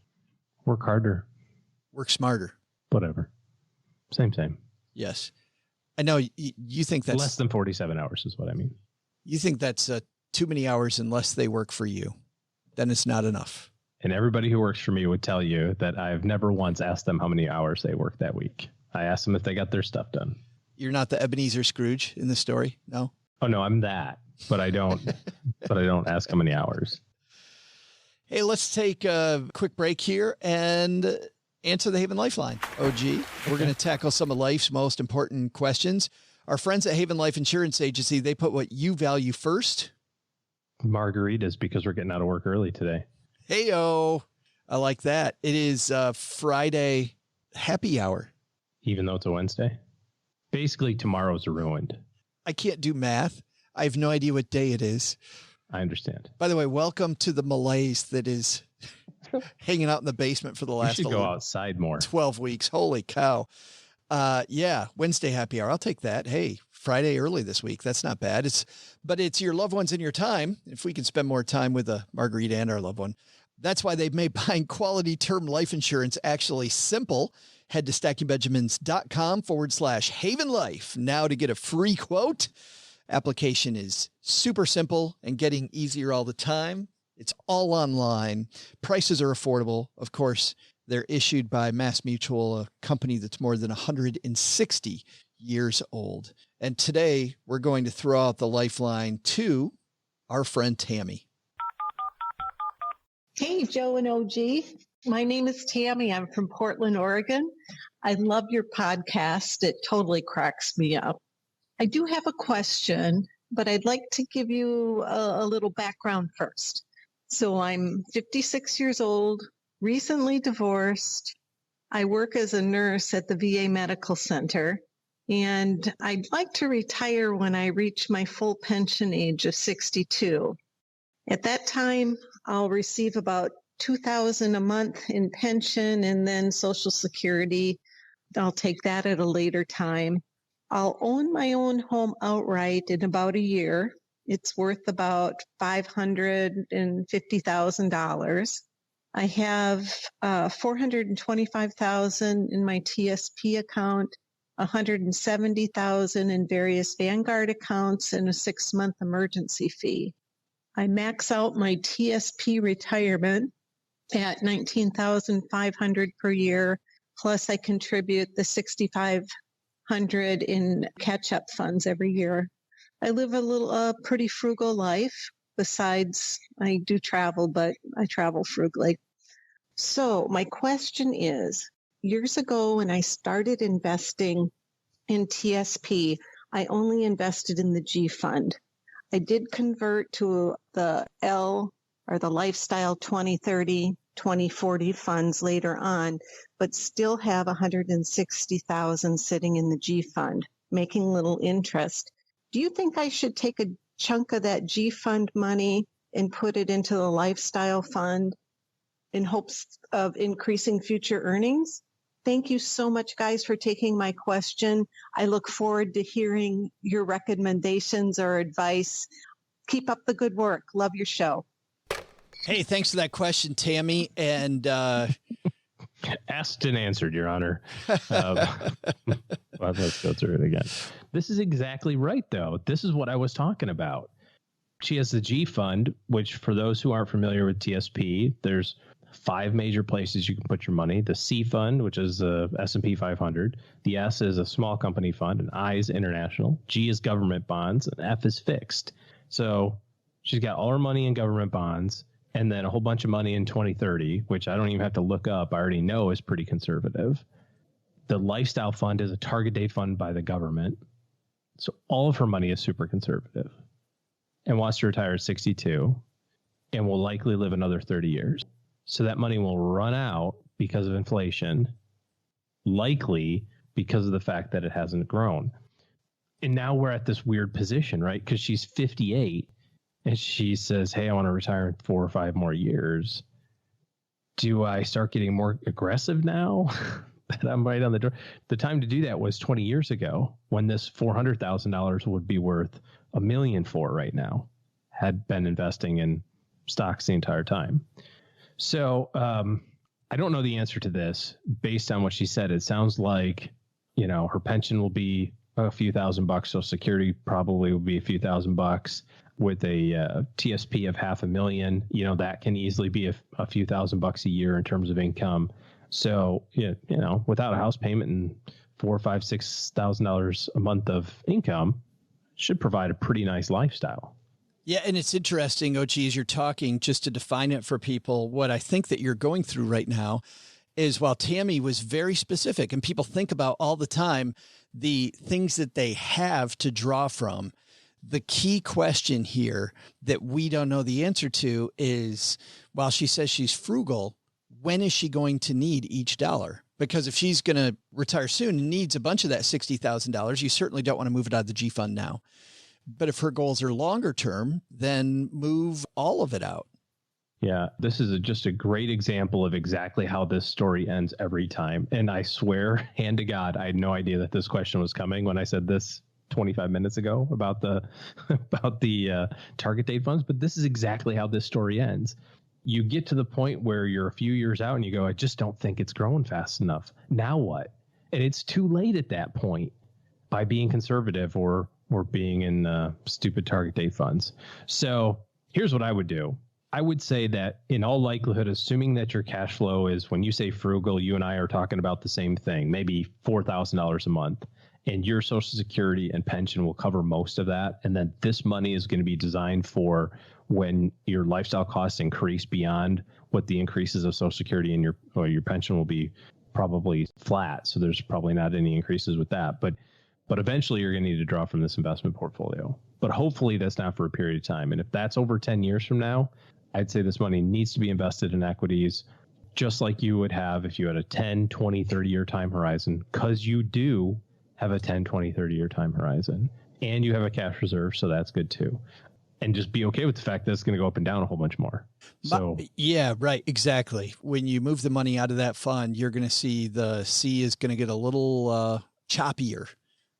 Work harder. Work smarter. Whatever. Same. Yes. I know you think that's less than 47 hours is what I mean. You think that's too many hours unless they work for you. Then it's not enough. And everybody who works for me would tell you that I've never once asked them how many hours they worked that week. I asked them if they got their stuff done. You're not the Ebenezer Scrooge in the story, no? Oh no, I'm that, but I don't. But I don't ask how many hours. Hey, let's take a quick break here and answer the Haven Lifeline. OG, we're going to tackle some of life's most important questions. Our friends at Haven Life Insurance Agency, they put what you value first. Margaritas, because we're getting out of work early today. Hey-o. I like that. It is Friday happy hour. Even though it's a Wednesday? Basically, tomorrow's ruined. I can't do math. I have no idea what day it is. I understand. By the way, welcome to the malaise that is hanging out in the basement for the last you should go outside more. 12 weeks. Holy cow. Yeah, Wednesday happy hour. I'll take that. Hey, Friday early this week. That's not bad. But it's your loved ones and your time. If we can spend more time with a margarita and our loved one. That's why they've made buying quality term life insurance actually simple. Head to stackingbenjamins.com/Haven Life now to get a free quote. Application is super simple and getting easier all the time. It's all online. Prices are affordable. Of course, they're issued by Mass Mutual, a company that's more than 160 years old. And today we're going to throw out the lifeline to our friend Tammy. Hey, Joe and OG. My name is Tammy. I'm from Portland, Oregon. I love your podcast. It totally cracks me up. I do have a question, but I'd like to give you a little background first. So I'm 56 years old, recently divorced. I work as a nurse at the VA Medical Center, and I'd like to retire when I reach my full pension age of 62. At that time, I'll receive about $2,000 a month in pension and then Social Security. I'll take that at a later time. I'll own my own home outright in about a year. It's worth about $550,000. I have $425,000 in my TSP account, $170,000 in various Vanguard accounts, and a 6-month emergency fee. I max out my TSP retirement at $19,500 per year, plus I contribute the $6,500 in catch-up funds every year. I live a pretty frugal life. Besides, I do travel, but I travel frugally. So my question is, years ago when I started investing in TSP, I only invested in the G fund. I did convert to the L or the Lifestyle 2030, 2040 funds later on, but still have $160,000 sitting in the G fund, making little interest. Do you think I should take a chunk of that G fund money and put it into the Lifestyle fund in hopes of increasing future earnings? Thank you so much, guys, for taking my question. I look forward to hearing your recommendations or advice. Keep up the good work. Love your show. Hey, thanks for that question, Tammy. And asked and answered, Your Honor. Well, let's go through it again. This is exactly right, though. This is what I was talking about. She has the G fund, which for those who aren't familiar with TSP, there's 5 major places you can put your money. The C fund, which is the S&P 500. The S is a small company fund, and I is international. G is government bonds, and F is fixed. So she's got all her money in government bonds, and then a whole bunch of money in 2030, which I don't even have to look up. I already know is pretty conservative. The Lifestyle fund is a target date fund by the government. So all of her money is super conservative and wants to retire at 62 and will likely live another 30 years. So that money will run out because of inflation, likely because of the fact that it hasn't grown. And now we're at this weird position, right? Because she's 58 and she says, hey, I want to retire in 4 or 5 more years. Do I start getting more aggressive now that I'm right on the door? The time to do that was 20 years ago when this $400,000 would be worth $1 million for right now, had been investing in stocks the entire time. So I don't know the answer to this. Based on what she said, it sounds like, you know, her pension will be a few $1,000 bucks. Social Security probably will be a few $1,000 bucks. with a TSP of $500,000, you know, that can easily be a few $1,000s a year in terms of income. So, you know, without a house payment and $4,000, $5,000, $6,000 a month of income, should provide a pretty nice lifestyle. Yeah, and it's interesting, OG, as you're talking, just to define it for people, what I think that you're going through right now is, while Tammy was very specific, and people think about all the time the things that they have to draw from, the key question here that we don't know the answer to is, while she says she's frugal, when is she going to need each dollar? Because if she's going to retire soon and needs a bunch of that $60,000, you certainly don't want to move it out of the G fund now. But if her goals are longer term, then move all of it out. Yeah, this is just a great example of exactly how this story ends every time. And I swear, hand to God, I had no idea that this question was coming when I said this 25 minutes ago about the target date funds. But this is exactly how this story ends. You get to the point where you're a few years out and you go, I just don't think it's growing fast enough. Now what? And it's too late at that point by being conservative or being in stupid target date funds. So here's what I would do. I would say that in all likelihood, assuming that your cash flow is, when you say frugal, you and I are talking about the same thing, maybe $4,000 a month, and your Social Security and pension will cover most of that. And then this money is going to be designed for when your lifestyle costs increase beyond what the increases of Social Security and your pension will be, probably flat. So there's probably not any increases with that. But eventually you're going to need to draw from this investment portfolio. But hopefully that's not for a period of time. And if that's over 10 years from now, I'd say this money needs to be invested in equities, just like you would have if you had a 10, 20, 30-year time horizon, because you do have a 10, 20, 30-year time horizon. And you have a cash reserve, so that's good too. And just be okay with the fact that it's going to go up and down a whole bunch more. So yeah, right. Exactly. When you move the money out of that fund, you're going to see the C is going to get a little choppier.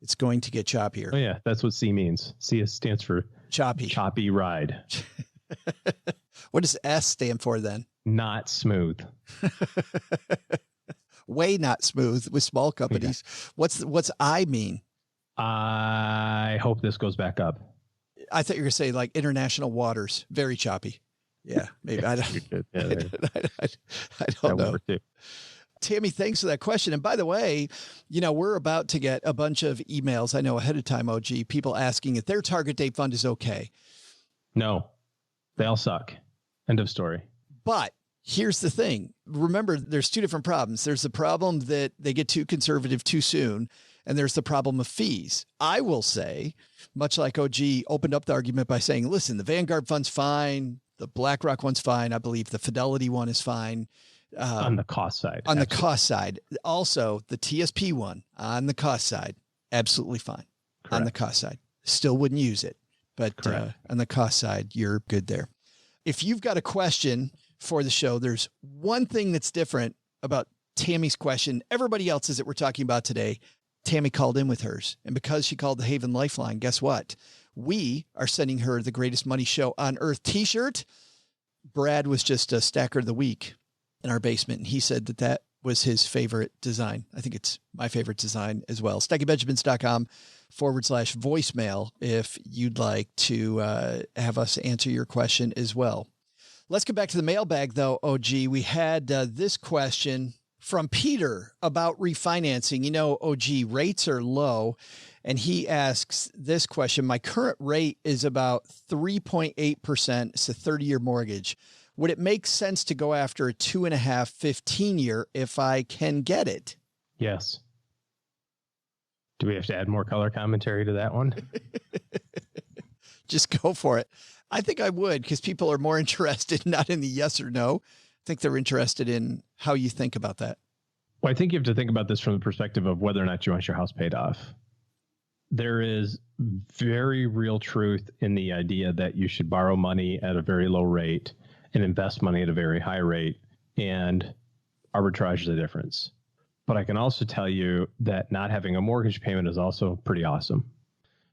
It's going to get choppier. Oh yeah, that's what C means. C stands for choppy. Choppy ride. What does S stand for then? Not smooth. Way not smooth with small companies. Yeah. What's I mean? I hope this goes back up. I thought you were going to say like international waters. Very choppy. Yeah, maybe. I don't, I don't know. Tammy, thanks for that question. And by the way, you know, we're about to get a bunch of emails, I know ahead of time, OG, people asking if their target date fund is okay. No, they all suck. End of story. But here's the thing. Remember, there's two different problems. There's the problem that they get too conservative too soon, and there's the problem of fees. I will say, much like OG opened up the argument by saying, listen, the Vanguard fund's fine. The BlackRock one's fine. I believe the Fidelity one is fine. On the cost side. On the cost side. Also, the TSP one on the cost side, absolutely fine. Correct. On the cost side. Still wouldn't use it. But on the cost side, you're good there. If you've got a question for the show, there's one thing that's different about Tammy's question. Everybody else's that we're talking about today, Tammy called in with hers. And because she called the Haven Lifeline, guess what? We are sending her the Greatest Money Show on Earth t-shirt. Brad was just a stacker of the week in our basement, and he said that that was his favorite design. I think it's my favorite design as well. StackyBenjamins.com/voicemail if you'd like to have us answer your question as well. Let's get back to the mailbag, though, OG. We had this question from Peter about refinancing. You know, OG, rates are low, and he asks this question. My current rate is about 3.8%. It's a 30-year mortgage. Would it make sense to go after a 2.5, 15-year if I can get it? Yes. Do we have to add more color commentary to that one? Just go for it. I think I would, because people are more interested not in the yes or no. I think they're interested in how you think about that. Well, I think you have to think about this from the perspective of whether or not you want your house paid off. There is very real truth in the idea that you should borrow money at a very low rate and invest money at a very high rate, and arbitrage is the difference. But I can also tell you that not having a mortgage payment is also pretty awesome.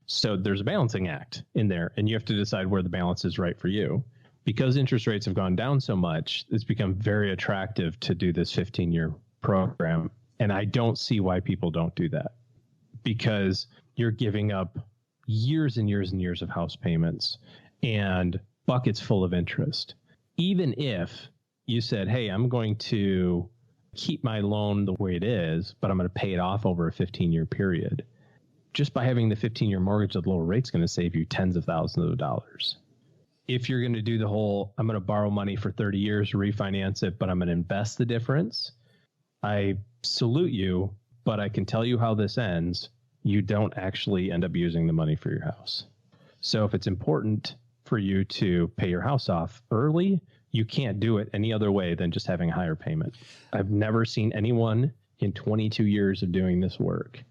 So there's a balancing act in there, and you have to decide where the balance is right for you. Because interest rates have gone down so much, it's become very attractive to do this 15-year program. And I don't see why people don't do that, because you're giving up years and years and years of house payments. and buckets full of interest. Even if you said, hey, I'm going to keep my loan the way it is, but I'm going to pay it off over a 15-year period. Just by having the 15-year mortgage at lower rates is going to save you tens of thousands of dollars. If you're going to do the whole, I'm going to borrow money for 30 years, refinance it, but I'm going to invest the difference, I salute you, but I can tell you how this ends. You don't actually end up using the money for your house. So if it's important for you to pay your house off early, you can't do it any other way than just having a higher payment. I've never seen anyone in 22 years of doing this work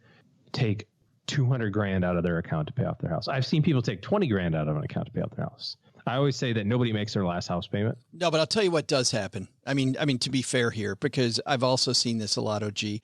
take $200,000 out of their account to pay off their house. I've seen people take $20,000 out of an account to pay off their house. I always say that nobody makes their last house payment. No, but I'll tell you what does happen. I mean, to be fair here, because I've also seen this a lot, OG.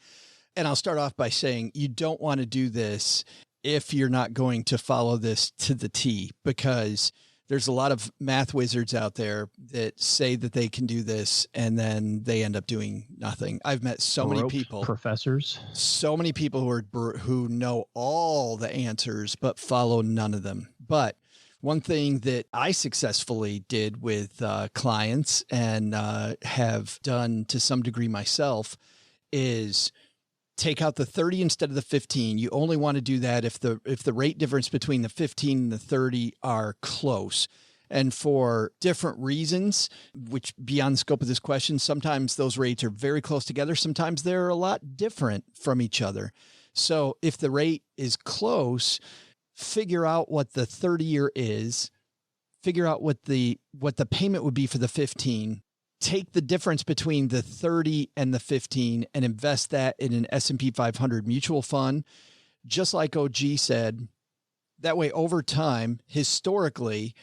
And I'll start off by saying you don't want to do this if you're not going to follow this to the T, because there's a lot of math wizards out there that say that they can do this and then they end up doing nothing. I've met so many people, professors, so many people who know all the answers, but follow none of them. But one thing that I successfully did with clients and have done to some degree myself is take out the 30 instead of the 15. You only want to do that if the rate difference between the 15 and the 30 are close. And for different reasons, which beyond the scope of this question, sometimes those rates are very close together. Sometimes they're a lot different from each other. So if the rate is close, figure out what the 30-year is, figure out what the payment would be for the 15, take the difference between the 30 and the 15 and invest that in an S&P 500 mutual fund. Just like OG said, that way over time, historically,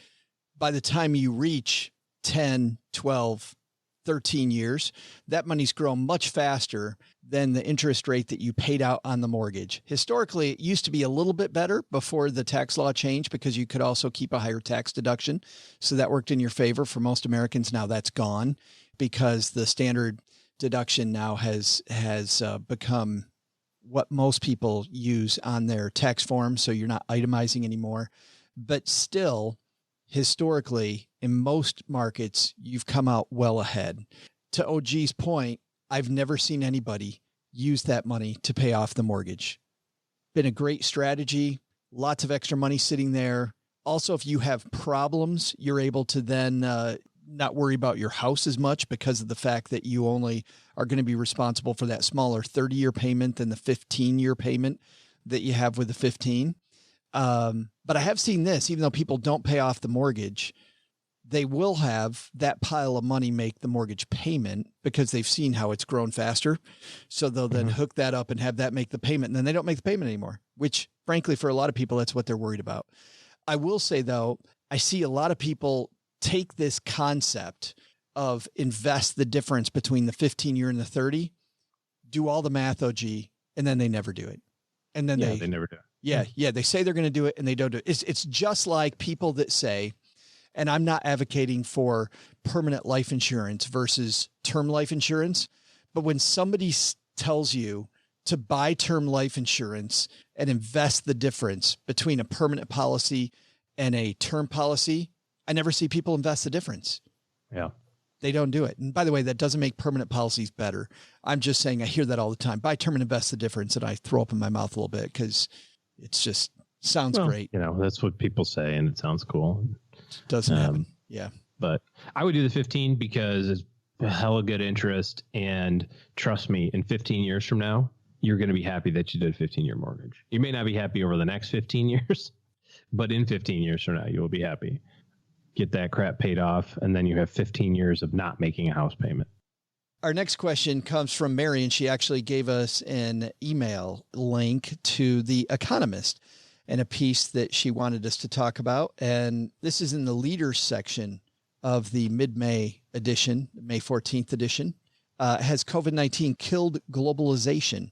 by the time you reach 10, 12, 13 years, that money's grown much faster than the interest rate that you paid out on the mortgage. Historically, it used to be a little bit better before the tax law changed because you could also keep a higher tax deduction. So that worked in your favor for most Americans. Now that's gone because the standard deduction now has become what most people use on their tax form. So you're not itemizing anymore. But still, historically, in most markets, you've come out well ahead. To OG's point, I've never seen anybody use that money to pay off the mortgage. Been a great strategy, lots of extra money sitting there. Also, if you have problems, you're able to then not worry about your house as much because of the fact that you only are going to be responsible for that smaller 30-year payment than the 15-year payment that you have with the 15. But I have seen this, even though people don't pay off the mortgage, they will have that pile of money make the mortgage payment because they've seen how it's grown faster. So they'll then hook that up and have that make the payment. And then they don't make the payment anymore, which frankly, for a lot of people, that's what they're worried about. I will say though, I see a lot of people take this concept of invest the difference between the 15-year and the 30, do all the math, OG, and then they never do it. And then they never do it. Yeah. They say they're going to do it and they don't do it. It's just like people that say, and I'm not advocating for permanent life insurance versus term life insurance, but when somebody tells you to buy term life insurance and invest the difference between a permanent policy and a term policy, I never see people invest the difference. Yeah. They don't do it. And by the way, that doesn't make permanent policies better. I'm just saying I hear that all the time. Buy term and invest the difference. And I throw up in my mouth a little bit because it's just sounds great. That's what people say and it sounds cool. Doesn't happen. Yeah. But I would do the 15 because it's hella good interest. And trust me, in 15 years from now, you're going to be happy that you did a 15-year mortgage. You may not be happy over the next 15 years, but in 15 years from now, you will be happy. Get that crap paid off. And then you have 15 years of not making a house payment. Our next question comes from Mary, and she actually gave us an email link to The Economist and a piece that she wanted us to talk about. And this is in the leaders section of the mid-May edition, May 14th edition. Has COVID-19 killed globalization?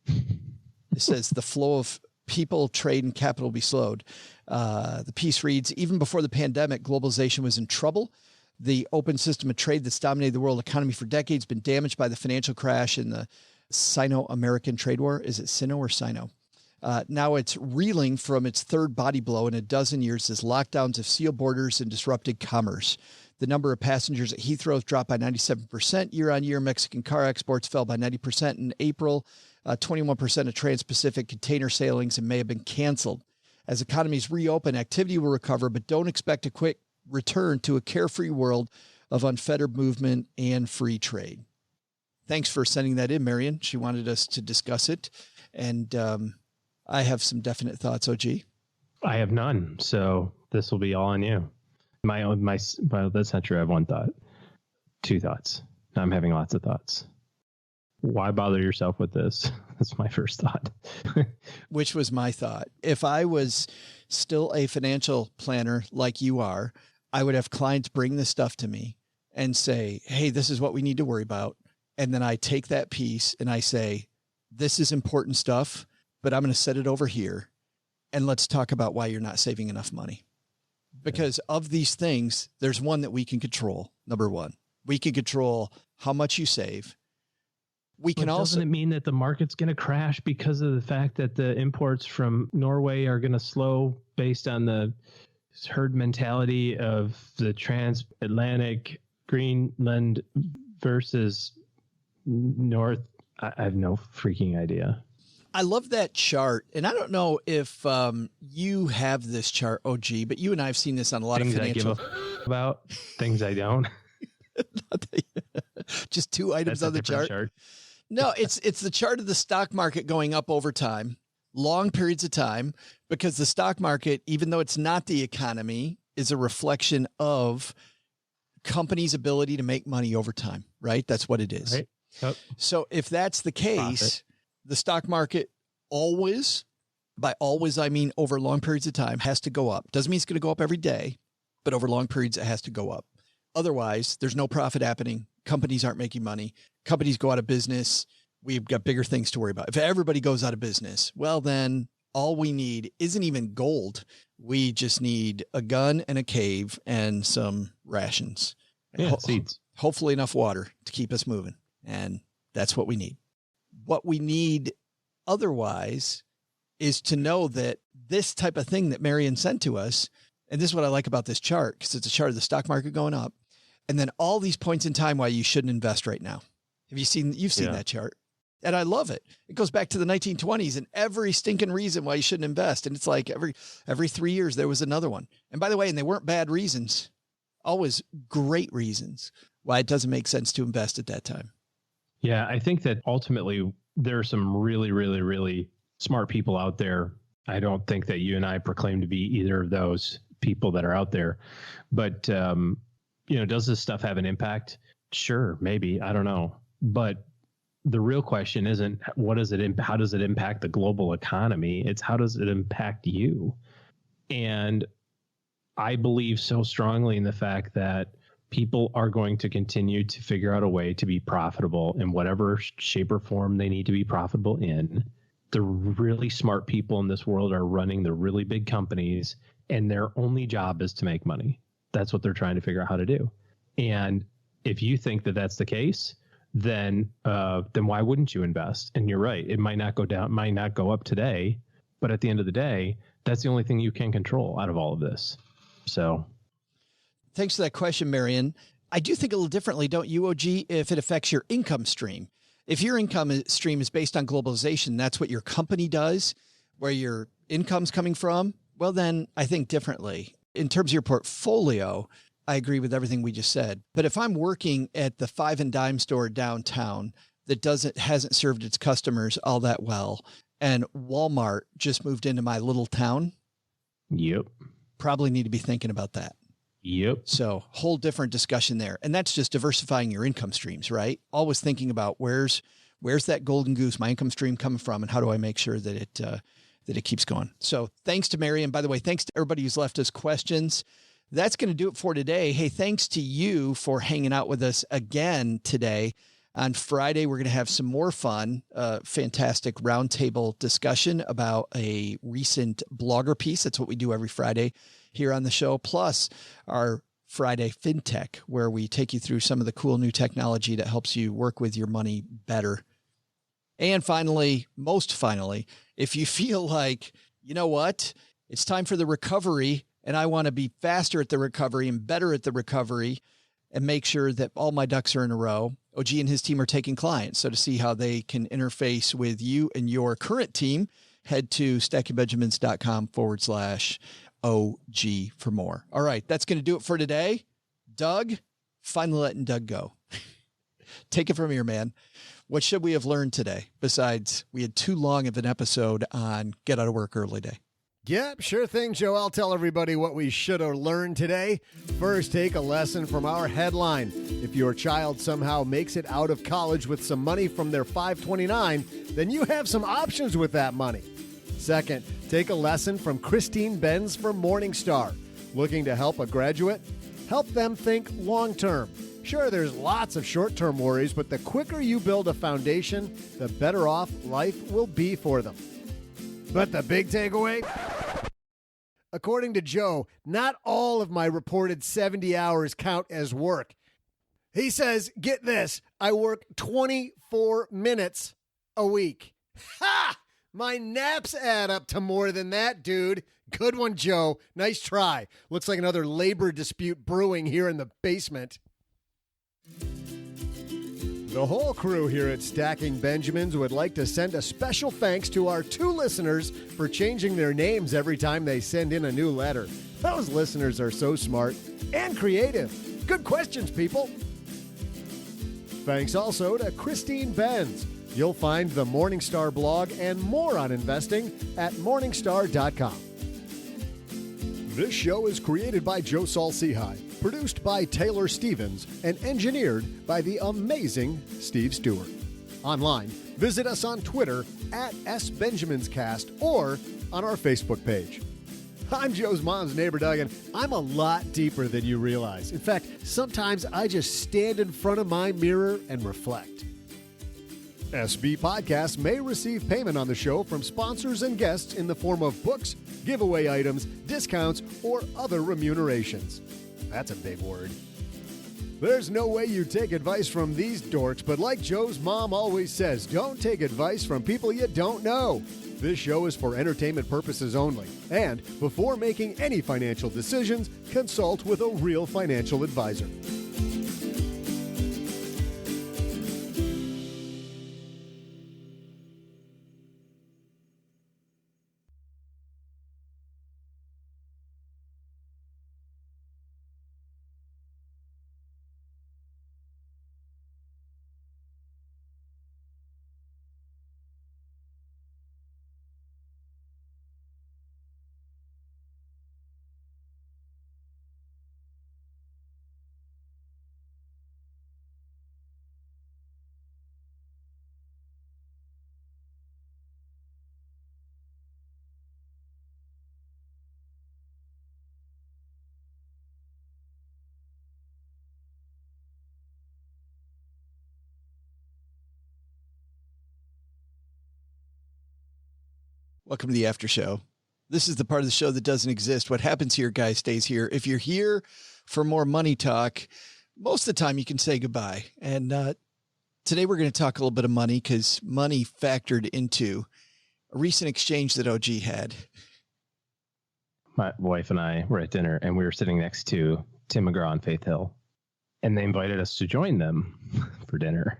It says the flow of people, trade, and capital will be slowed. The piece reads, even before the pandemic, globalization was in trouble. The open system of trade that's dominated the world economy for decades been damaged by the financial crash and the Sino-American trade war. Is it Sino or Sino? Now it's reeling from its third body blow in a dozen years as lockdowns have sealed borders and disrupted commerce. The number of passengers at Heathrow has dropped by 97% year on year. Mexican car exports fell by 90% in April. 21% of Trans-Pacific container sailings in May have been canceled. As economies reopen, activity will recover, but don't expect a quick return to a carefree world of unfettered movement and free trade. Thanks for sending that in, Marion. She wanted us to discuss it. And I have some definite thoughts, OG. I have none. So this will be all on you. Well, that's not true. I have one thought, two thoughts. Now I'm having lots of thoughts. Why bother yourself with this? That's my first thought. Which was my thought. If I was still a financial planner like you are, I would have clients bring this stuff to me and say, hey, this is what we need to worry about. And then I take that piece and I say, this is important stuff, but I'm going to set it over here. And let's talk about why you're not saving enough money. Because of these things, there's one that we can control. Number one, we can control how much you save. We can also. Doesn't it mean that the market's going to crash because of the fact that the imports from Norway are going to slow based on the herd mentality of the transatlantic Greenland versus North? I have no freaking idea. I love that chart. And I don't know if you have this chart, OG, but you and I have seen this on a lot things of financial. I give a about, things I don't. Just two items That's on the chart. No, it's the chart of the stock market going up over time, long periods of time, because the stock market, even though it's not the economy, is a reflection of companies' ability to make money over time, right? That's what it is. Right. Yep. So if that's the case, the stock market always, by always, I mean over long periods of time, has to go up. Doesn't mean it's going to go up every day, but over long periods, it has to go up. Otherwise, there's no profit happening. Companies aren't making money. Companies go out of business. We've got bigger things to worry about. If everybody goes out of business, well, then all we need isn't even gold. We just need a gun and a cave and some rations. Yeah, seeds. Hopefully enough water to keep us moving. And that's what we need. What we need otherwise is to know that this type of thing that Marion sent to us, and this is what I like about this chart, because it's a chart of the stock market going up, and then all these points in time why you shouldn't invest right now. You've seen that chart. And I love it. It goes back to the 1920s and every stinking reason why you shouldn't invest. And it's like every 3 years there was another one. And by the way, and they weren't bad reasons, always great reasons why it doesn't make sense to invest at that time. Yeah, I think that ultimately there are some really, really, really smart people out there. I don't think that you and I proclaim to be either of those people that are out there. But, does this stuff have an impact? Sure, maybe. I don't know. But the real question isn't how does it impact the global economy? It's how does it impact you? And I believe so strongly in the fact that people are going to continue to figure out a way to be profitable in whatever shape or form they need to be profitable in. The really smart people in this world are running the really big companies, and their only job is to make money. That's what they're trying to figure out how to do. And if you think that that's the case, then why wouldn't you invest? And you're right. It might not go down, might not go up today, but at the end of the day, that's the only thing you can control out of all of this. So thanks for that question, Marion. I do think a little differently, don't you, OG, if it affects your income stream. If your income stream is based on globalization, that's what your company does, where your income's coming from, well, then I think differently. In terms of your portfolio, I agree with everything we just said. But if I'm working at the five and dime store downtown that hasn't served its customers all that well, and Walmart just moved into my little town, yep, probably need to be thinking about that. Yep. So whole different discussion there. And that's just diversifying your income streams, right? Always thinking about where's that golden goose, my income stream coming from, and how do I make sure that it keeps going. So thanks to Marion. By the way, thanks to everybody who's left us questions. That's going to do it for today. Hey, thanks to you for hanging out with us again today. On Friday, we're going to have some more fun, fantastic roundtable discussion about a recent blogger piece. That's what we do every Friday here on the show. Plus our Friday FinTech, where we take you through some of the cool new technology that helps you work with your money better. And finally, most finally, If you feel like, you know what, it's time for the recovery and I want to be faster at the recovery and better at the recovery and make sure that all my ducks are in a row, OG and his team are taking clients. So to see how they can interface with you and your current team, head to stackingbenjamins.com/OG for more. All right, that's going to do it for today. Doug, finally letting Doug go. Take it from here, man. What should we have learned today? Besides, we had too long of an episode on get out of work early day. Yep, sure thing, Joe. I'll tell everybody what we should have learned today. First, take a lesson from our headline. If your child somehow makes it out of college with some money from their 529, then you have some options with that money. Second, take a lesson from Christine Benz from Morningstar. Looking to help a graduate? Help them think long-term. Sure, there's lots of short-term worries, but the quicker you build a foundation, the better off life will be for them. But the big takeaway? According to Joe, not all of my reported 70 hours count as work. He says, get this, I work 24 minutes a week. Ha! My naps add up to more than that, dude. Good one, Joe. Nice try. Looks like another labor dispute brewing here in the basement. The whole crew here at Stacking Benjamins would like to send a special thanks to our 2 listeners for changing their names every time they send in a new letter. Those listeners are so smart and creative. Good questions, people. Thanks also to Christine Benz. You'll find the Morningstar blog and more on investing at Morningstar.com. This show is created by Joe Saul-Sehy, produced by Taylor Stevens, and engineered by the amazing Steve Stewart. Online, visit us on Twitter at SBenjaminsCast or on our Facebook page. I'm Joe's mom's neighbor, Doug, and I'm a lot deeper than you realize. In fact, sometimes I just stand in front of my mirror and reflect. SB Podcasts may receive payment on the show from sponsors and guests in the form of books, giveaway items, discounts, or other remunerations. That's a big word. There's no way you take advice from these dorks, but like Joe's mom always says, don't take advice from people you don't know. This show is for entertainment purposes only. And before making any financial decisions, consult with a real financial advisor. Welcome to the after show. This is the part of the show that doesn't exist. What happens here, guys, stays here. If you're here for more money talk, most of the time you can say goodbye. And today we're going to talk a little bit of money because money factored into a recent exchange that OG had. My wife and I were at dinner and we were sitting next to Tim McGraw and Faith Hill, and they invited us to join them for dinner.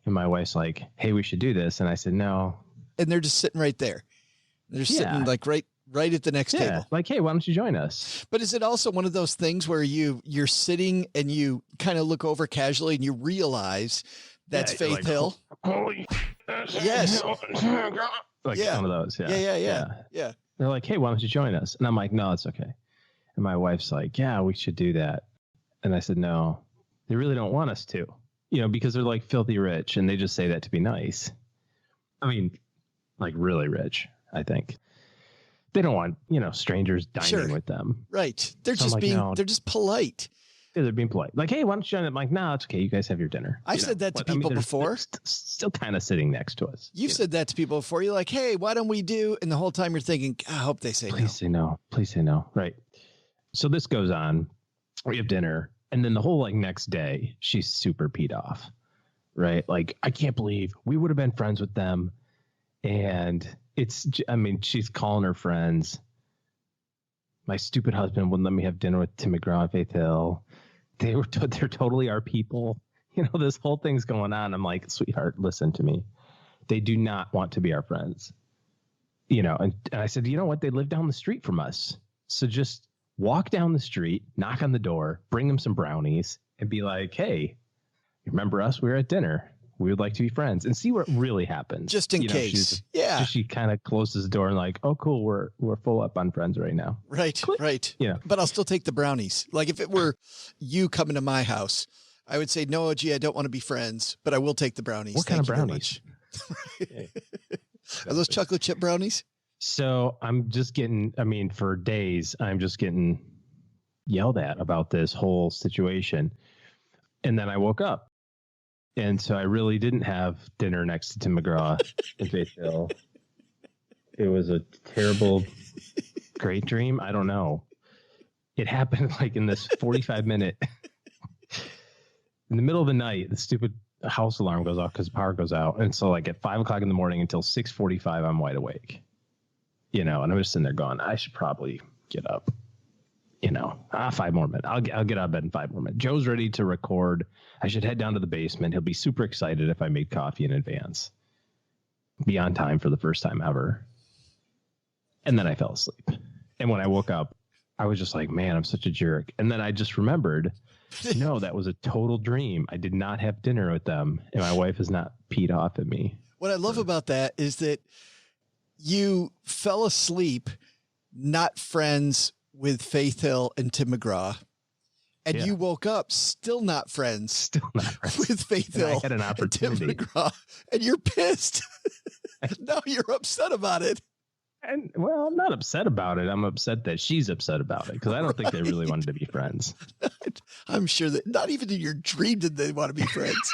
And my wife's like, hey, we should do this. And I said, no. And they're just sitting right there. They're sitting like right at the next table. Like, hey, why don't you join us? But is it also one of those things where you're sitting and you kind of look over casually and you realize that's Faith like, Hill? Holy yes. Like one of those. Yeah. They're like, hey, why don't you join us? And I'm like, no, it's okay. And my wife's like, yeah, we should do that. And I said, no, they really don't want us to, because they're like filthy rich and they just say that to be nice. I mean, like really rich, I think. They don't want, strangers dining with them. Right. They're just they're just polite. Yeah, they're being polite. Like, hey, why don't you join? I'm like, no, it's okay. You guys have your dinner. I've said that to people before. They're still kind of sitting next to us. You've said that to people before. You're like, hey, why don't we do? And the whole time you're thinking, I hope they say no. Please say no. Please say no. Right. So this goes on. We have dinner. And then the whole next day, she's super peed off. Right. Like, I can't believe we would have been friends with them. And she's calling her friends. My stupid husband wouldn't let me have dinner with Tim McGraw and Faith Hill. They're totally our people. This whole thing's going on. I'm like, sweetheart, listen to me. They do not want to be our friends. And I said, you know what? They live down the street from us. So just walk down the street, knock on the door, bring them some brownies, and be like, hey, remember us? We were at dinner. We would like to be friends, and see what really happens. Just in case. She kind of closes the door and like, oh, cool. We're full up on friends right now. Right. Click. Right. Yeah. But I'll still take the brownies. Like if it were you coming to my house, I would say, no, OG, I don't want to be friends, but I will take the brownies. What kind of brownies? Are those chocolate chip brownies? So I'm just getting, for days, I'm just getting yelled at about this whole situation. And then I woke up. And so I really didn't have dinner next to Tim McGraw in Faith Hill. It was a terrible, great dream. I don't know. It happened like in this 45-minute, in the middle of the night, the stupid house alarm goes off because power goes out. And so like at 5 o'clock in the morning until 6:45, I'm wide awake, and I'm just sitting there going, I should probably get up, 5 more minutes. I'll get out of bed in 5 more minutes. Joe's ready to record. I should head down to the basement. He'll be super excited if I made coffee in advance. Be on time for the first time ever. And then I fell asleep. And when I woke up, I was just like, man, I'm such a jerk. And then I just remembered, no, that was a total dream. I did not have dinner with them. And my wife is not peed off at me. What I love about that is that you fell asleep, not friends with Faith Hill and Tim McGraw. And you woke up still not friends with Faith Hill. I had an opportunity. And Tim McGraw, and you're pissed. Now you're upset about it. And well, I'm not upset about it. I'm upset that she's upset about it because I don't think they really wanted to be friends. I'm sure that not even in your dream did they want to be friends.